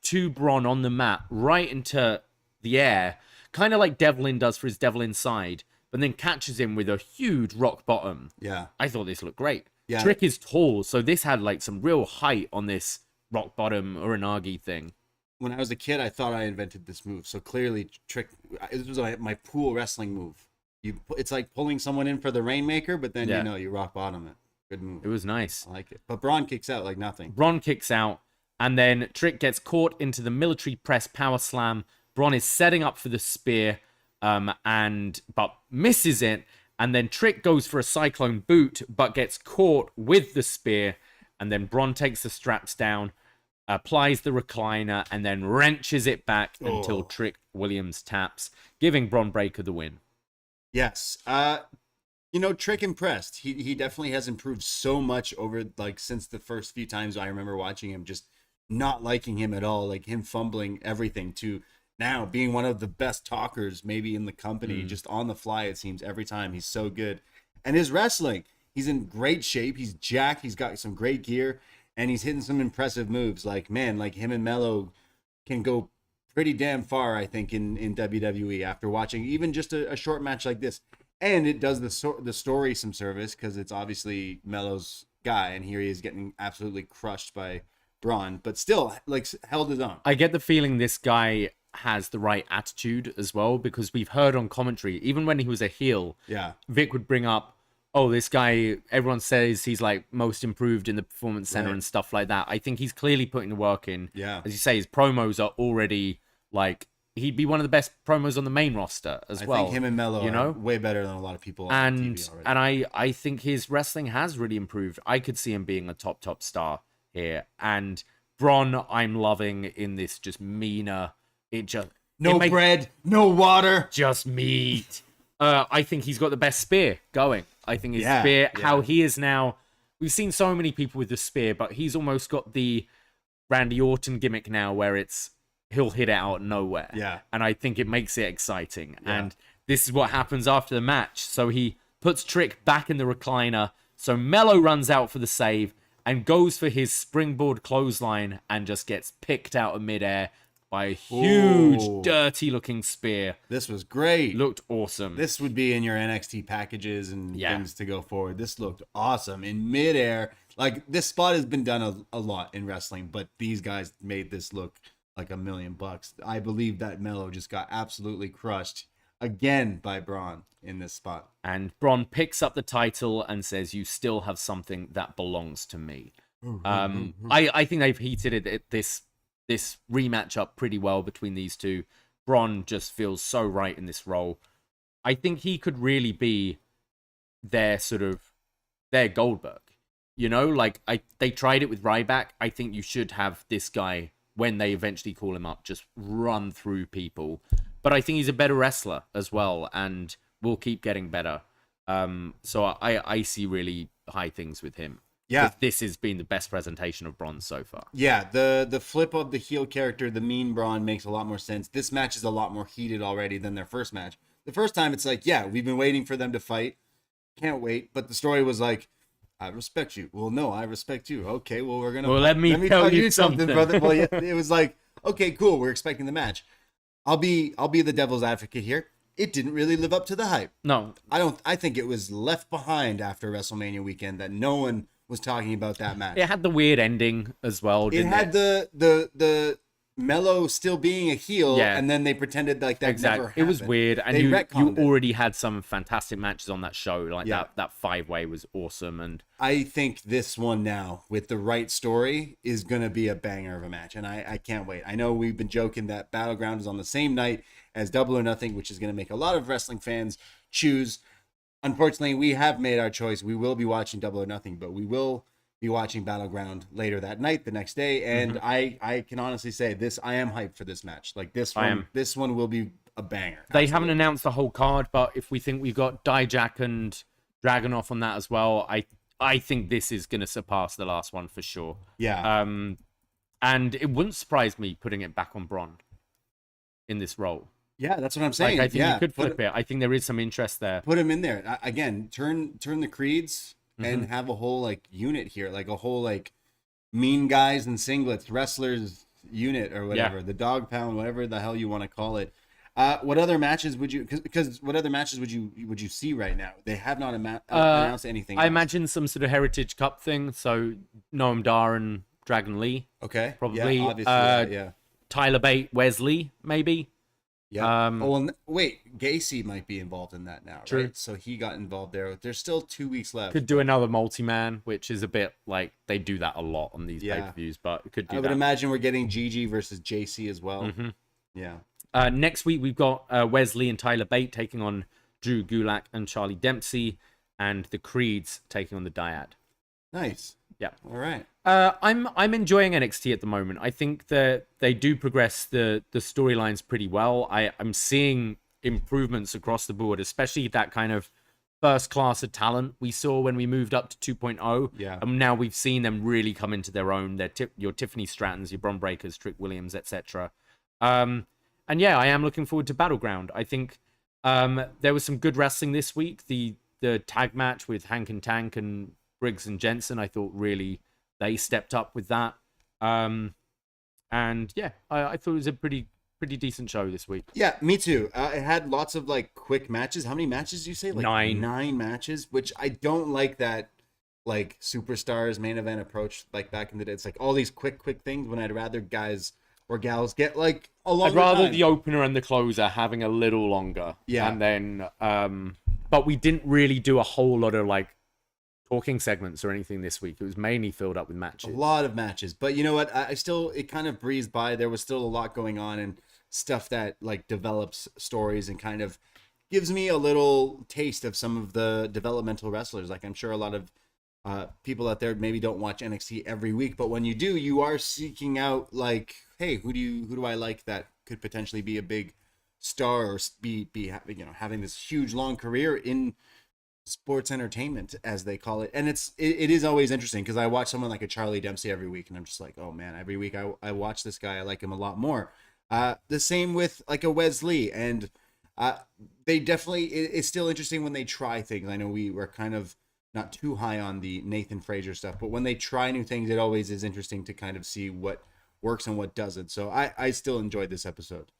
to Bron on the mat right into the air, kind of like Devlin does for his Devil Inside, but then catches him with a huge rock bottom. Yeah. I thought this looked great. Yeah. Trick is tall, so this had like some real height on this rock bottom Uranagi thing. When I was a kid, I thought I invented this move. So clearly, Trick. This was my pool wrestling move. It's like pulling someone in for the Rainmaker, but then you rock bottom it. Good move. It was nice. I like it. But Braun kicks out like nothing. Bron kicks out, and then Trick gets caught into the military press power slam. Bron is setting up for the spear, but misses it. And then Trick goes for a cyclone boot, but gets caught with the spear. And then Bron takes the straps down, applies the recliner, and then wrenches it back until Trick Williams taps, giving Bron Breakker the win. Yes. Trick impressed. He definitely has improved so much over like since the first few times I remember watching him, just not liking him at all, like him fumbling everything to now being one of the best talkers maybe in the company, just on the fly it seems every time. He's so good. And his wrestling, he's in great shape. He's jacked. He's got some great gear and he's hitting some impressive moves. Like, man, like him and Mello can go pretty damn far, I think, in WWE after watching even just a short match like this. And it does the story some service because it's obviously Mello's guy, and here he is getting absolutely crushed by Bron, but still like held his own. I get the feeling this guy has the right attitude as well, because we've heard on commentary, even when he was a heel, Vic would bring up, oh, this guy, everyone says he's like most improved in the performance center and stuff like that. I think he's clearly putting the work in. Yeah. As you say, his promos are already like, he'd be one of the best promos on the main roster as well. I think him and Mello are way better than a lot of people on TV already. And I think his wrestling has really improved. I could see him being a top star here. And Bron, I'm loving in this just meaner. Bread, no water, just meat. I think he's got the best spear going. I think his spear, how he is now. We've seen so many people with the spear, but he's almost got the Randy Orton gimmick now, where he'll hit it out of nowhere. Yeah. And I think it makes it exciting. Yeah. And this is what happens after the match. So he puts Trick back in the recliner. So Mello runs out for the save and goes for his springboard clothesline and just gets picked out of midair by a huge, dirty-looking spear. This was great. Looked awesome. This would be in your NXT packages and things to go forward. This looked awesome in midair. Like, this spot has been done a lot in wrestling, but these guys made this look like $1 million. I believe that Mello just got absolutely crushed again by Bron in this spot. And Bron picks up the title and says, "You still have something that belongs to me." I think they've heated this rematch up pretty well between these two. Bron just feels so right in this role. I think he could really be their Goldberg. You know, like they tried it with Ryback. I think you should have this guy, when they eventually call him up, just run through people. But I think he's a better wrestler as well, and will keep getting better. So I see really high things with him. Yeah. This has been the best presentation of Bron so far. Yeah, the flip of the heel character, the mean Bron, makes a lot more sense. This match is a lot more heated already than their first match. The first time, it's like, yeah, we've been waiting for them to fight. Can't wait. But the story was like, I respect you. Well, no, I respect you. Okay, well, we're gonna. Well, let me tell you something, brother. Well, yeah, it was like, okay, cool. We're expecting the match. I'll be the devil's advocate here. It didn't really live up to the hype. No, I think it was left behind after WrestleMania weekend that no one was talking about that match. It had the weird ending as well. It had the Mello still being a heel, and then they pretended like that never happened. It was weird, and you already had some fantastic matches on that show. Like that 5-way was awesome, and I think this one now with the right story is gonna be a banger of a match, and I can't wait. I know we've been joking that Battleground is on the same night as Double or Nothing, which is gonna make a lot of wrestling fans choose. Unfortunately, we have made our choice. We will be watching Double or Nothing, but we will be watching Battleground later that night, the next day, and I can honestly say this: I am hyped for this match. Like this one will be a banger. They haven't announced the whole card, but if we think we've got Dijak and Dragunov on that as well, I think this is going to surpass the last one for sure. Yeah. And it wouldn't surprise me putting it back on Bron in this role. Yeah, that's what I'm saying. Like, I think you could flip it. I think there is some interest there. Put him in there again. Turn the Creeds. And have a whole like unit here, like a whole like mean guys and singlets wrestlers unit or whatever, the dog pound, whatever the hell you want to call it. What other matches would you? Because what other matches would you see right now? They have not announced anything. I imagine some sort of Heritage Cup thing. So Noam Dar and Dragon Lee. Okay, probably. Yeah, obviously, Tyler Bate, Wesley, maybe. Yeah. Wait, Gacy might be involved in that now, True. Right? So he got involved there. There's still 2 weeks left. Could do another multi-man, which is a bit like they do that a lot on these pay-per-views, but it could do that. I would imagine we're getting Gigi versus JC as well. Mm-hmm. Yeah. Next week, we've got Wesley and Tyler Bate taking on Drew Gulak and Charlie Dempsey, and the Creeds taking on the Dyad. Nice. Yeah. All right. I'm enjoying NXT at the moment. I think that they do progress the storylines pretty well. I'm seeing improvements across the board, especially that kind of first class of talent we saw when we moved up to 2.0. Yeah. And now we've seen them really come into their own. Your Tiffany Strattons, your Bron Breakkers, Trick Williams, etc. And yeah, I am looking forward to Battleground. I think there was some good wrestling this week. The tag match with Hank and Tank and Briggs and Jensen, I thought really they stepped up with that. And yeah, I thought it was a pretty decent show this week. Yeah, me too. It had lots of like quick matches. How many matches do you say? Like 9 matches, which I don't like that like superstars main event approach like back in the day. It's like all these quick things when I'd rather guys or gals get like a longer I'd rather time. the opener and the closer having a little longer. Yeah. And then but we didn't really do a whole lot of like talking segments or anything this week. It was mainly filled up with matches. A lot of matches. But you know what? I still, it kind of breezed by. There was still a lot going on and stuff that like develops stories and kind of gives me a little taste of some of the developmental wrestlers. Like I'm sure a lot of people out there maybe don't watch NXT every week, but when you do, you are seeking out like, hey, who do I like that could potentially be a big star or be having this huge long career in sports entertainment, as they call it. And it is always interesting because I watch someone like a Charlie Dempsey every week and I'm just like, oh man, every week I watch this guy. I like him a lot more. The same with like a Wesley, and they definitely, it's still interesting when they try things. I know we were kind of not too high on the Nathan Frazier stuff, but when they try new things, it always is interesting to kind of see what works and what doesn't. So I still enjoyed this episode.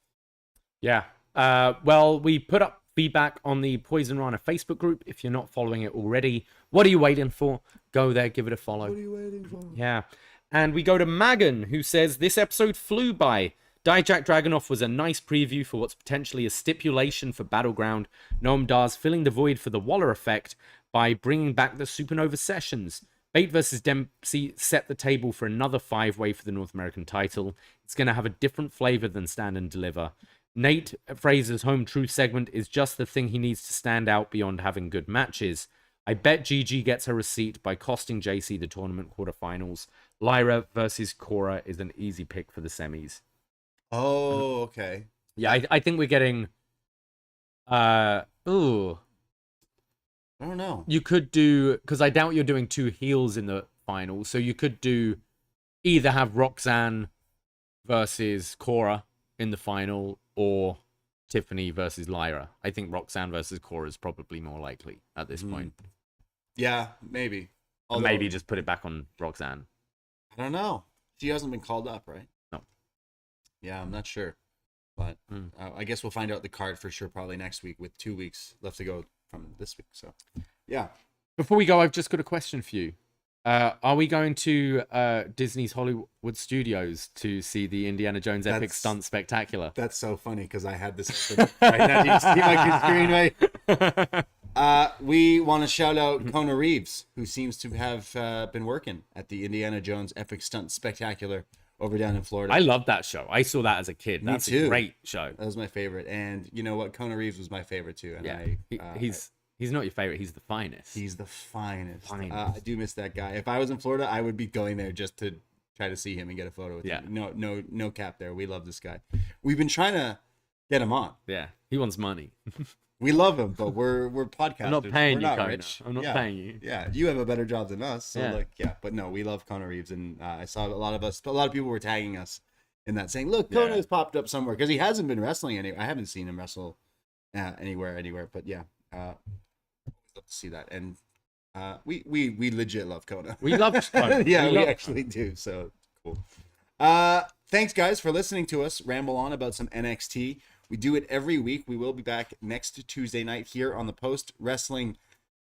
Yeah. Well, we put up feedback on the Poisonrana Facebook group. If you're not following it already, what are you waiting for? Go there, give it a follow. What are you waiting for? Yeah. And we go to Magan, who says, this episode flew by. Dijak Dragunov was a nice preview for what's potentially a stipulation for Battleground. Noam Dar's filling the void for the Waller effect by bringing back the Supernova sessions. Bate versus Dempsey set the table for another 5-way for the North American title. It's going to have a different flavor than Stand and Deliver. Nate Fraser's Home Truth segment is just the thing he needs to stand out beyond having good matches. I bet Gigi gets her receipt by costing JC the tournament quarterfinals. Lyra versus Cora is an easy pick for the semis. Oh, okay. Yeah, I think we're getting... I don't know. You could do... Because I doubt you're doing 2 heels in the final. So you could do... Either have Roxanne versus Cora in the final, or Tiffany versus Lyra. I think Roxanne versus Cora is probably more likely at this point. Yeah, maybe. Or maybe just put it back on Roxanne. I don't know. She hasn't been called up, right? No. Yeah, I'm not sure. But I guess we'll find out the card for sure probably next week with 2 weeks left to go from this week. So, yeah. Before we go, I've just got a question for you. Are we going to Disney's Hollywood Studios to see the Indiana Jones Epic Stunt Spectacular? That's so funny because I had this open right now. Do you see my screen, right? We want to shout out Kona Reeves, who seems to have been working at the Indiana Jones Epic Stunt Spectacular over down in Florida. I love that show. I saw that as a kid. Me That's too. a great show. That was my favorite. And you know what? Kona Reeves was my favorite too. And yeah, he's not your favorite. He's the finest. He's the finest. I do miss that guy. If I was in Florida, I would be going there just to try to see him and get a photo with him. No cap there. We love this guy. We've been trying to get him on. Yeah, he wants money. We love him, but we're podcasters. I'm not paying you, Kona. Rich. I'm not paying you. Yeah, you have a better job than us. So but no, we love Kona Reeves, and I saw a lot of people were tagging us in that, saying, "Look, Kona's popped up somewhere," because he hasn't been wrestling anywhere. I haven't seen him wrestle anywhere. But yeah, love to see that, and we legit love Kona. We love Kona. Yeah, we actually do. So cool. Thanks guys for listening to us ramble on about some NXT. We do it every week. We will be back next Tuesday night here on the Post Wrestling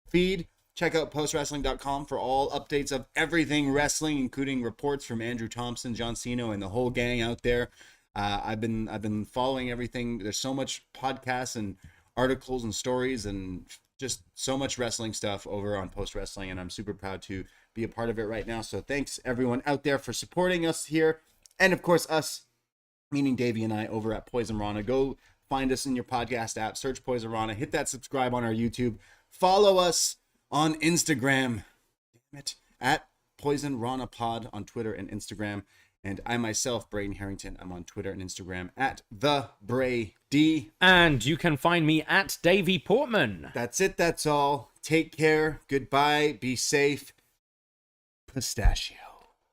feed. Check out postwrestling.com for all updates of everything wrestling, including reports from Andrew Thompson, John Cena, and the whole gang out there. I've been following everything. There's so much podcasts and articles and stories and just so much wrestling stuff over on Post Wrestling, and I'm super proud to be a part of it right now. So thanks everyone out there for supporting us here, and of course us, meaning Davie and I, over at Poisonrana. Go find us in your podcast app, search Poisonrana, hit that subscribe on our YouTube, follow us on Instagram, damn it, at Poisonrana Pod on Twitter and Instagram, And I myself, Braden Herrington, I'm on Twitter and Instagram at @TheBrayD. And you can find me at Davie Portman. That's it. That's all. Take care. Goodbye. Be safe. Pistachio.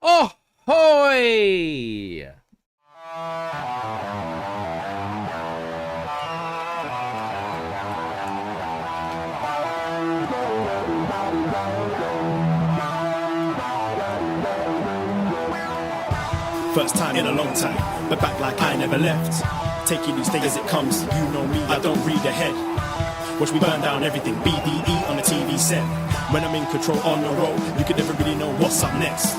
Ahoy! First time in a long time, but back like I never left. Taking each day as it comes, you know me, I don't read ahead. Watch me burn down everything, BDE on the TV set. When I'm in control on the road, you can never really know what's up next.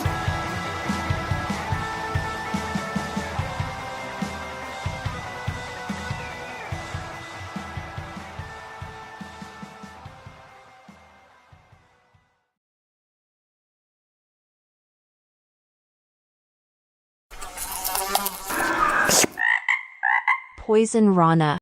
Poisonrana.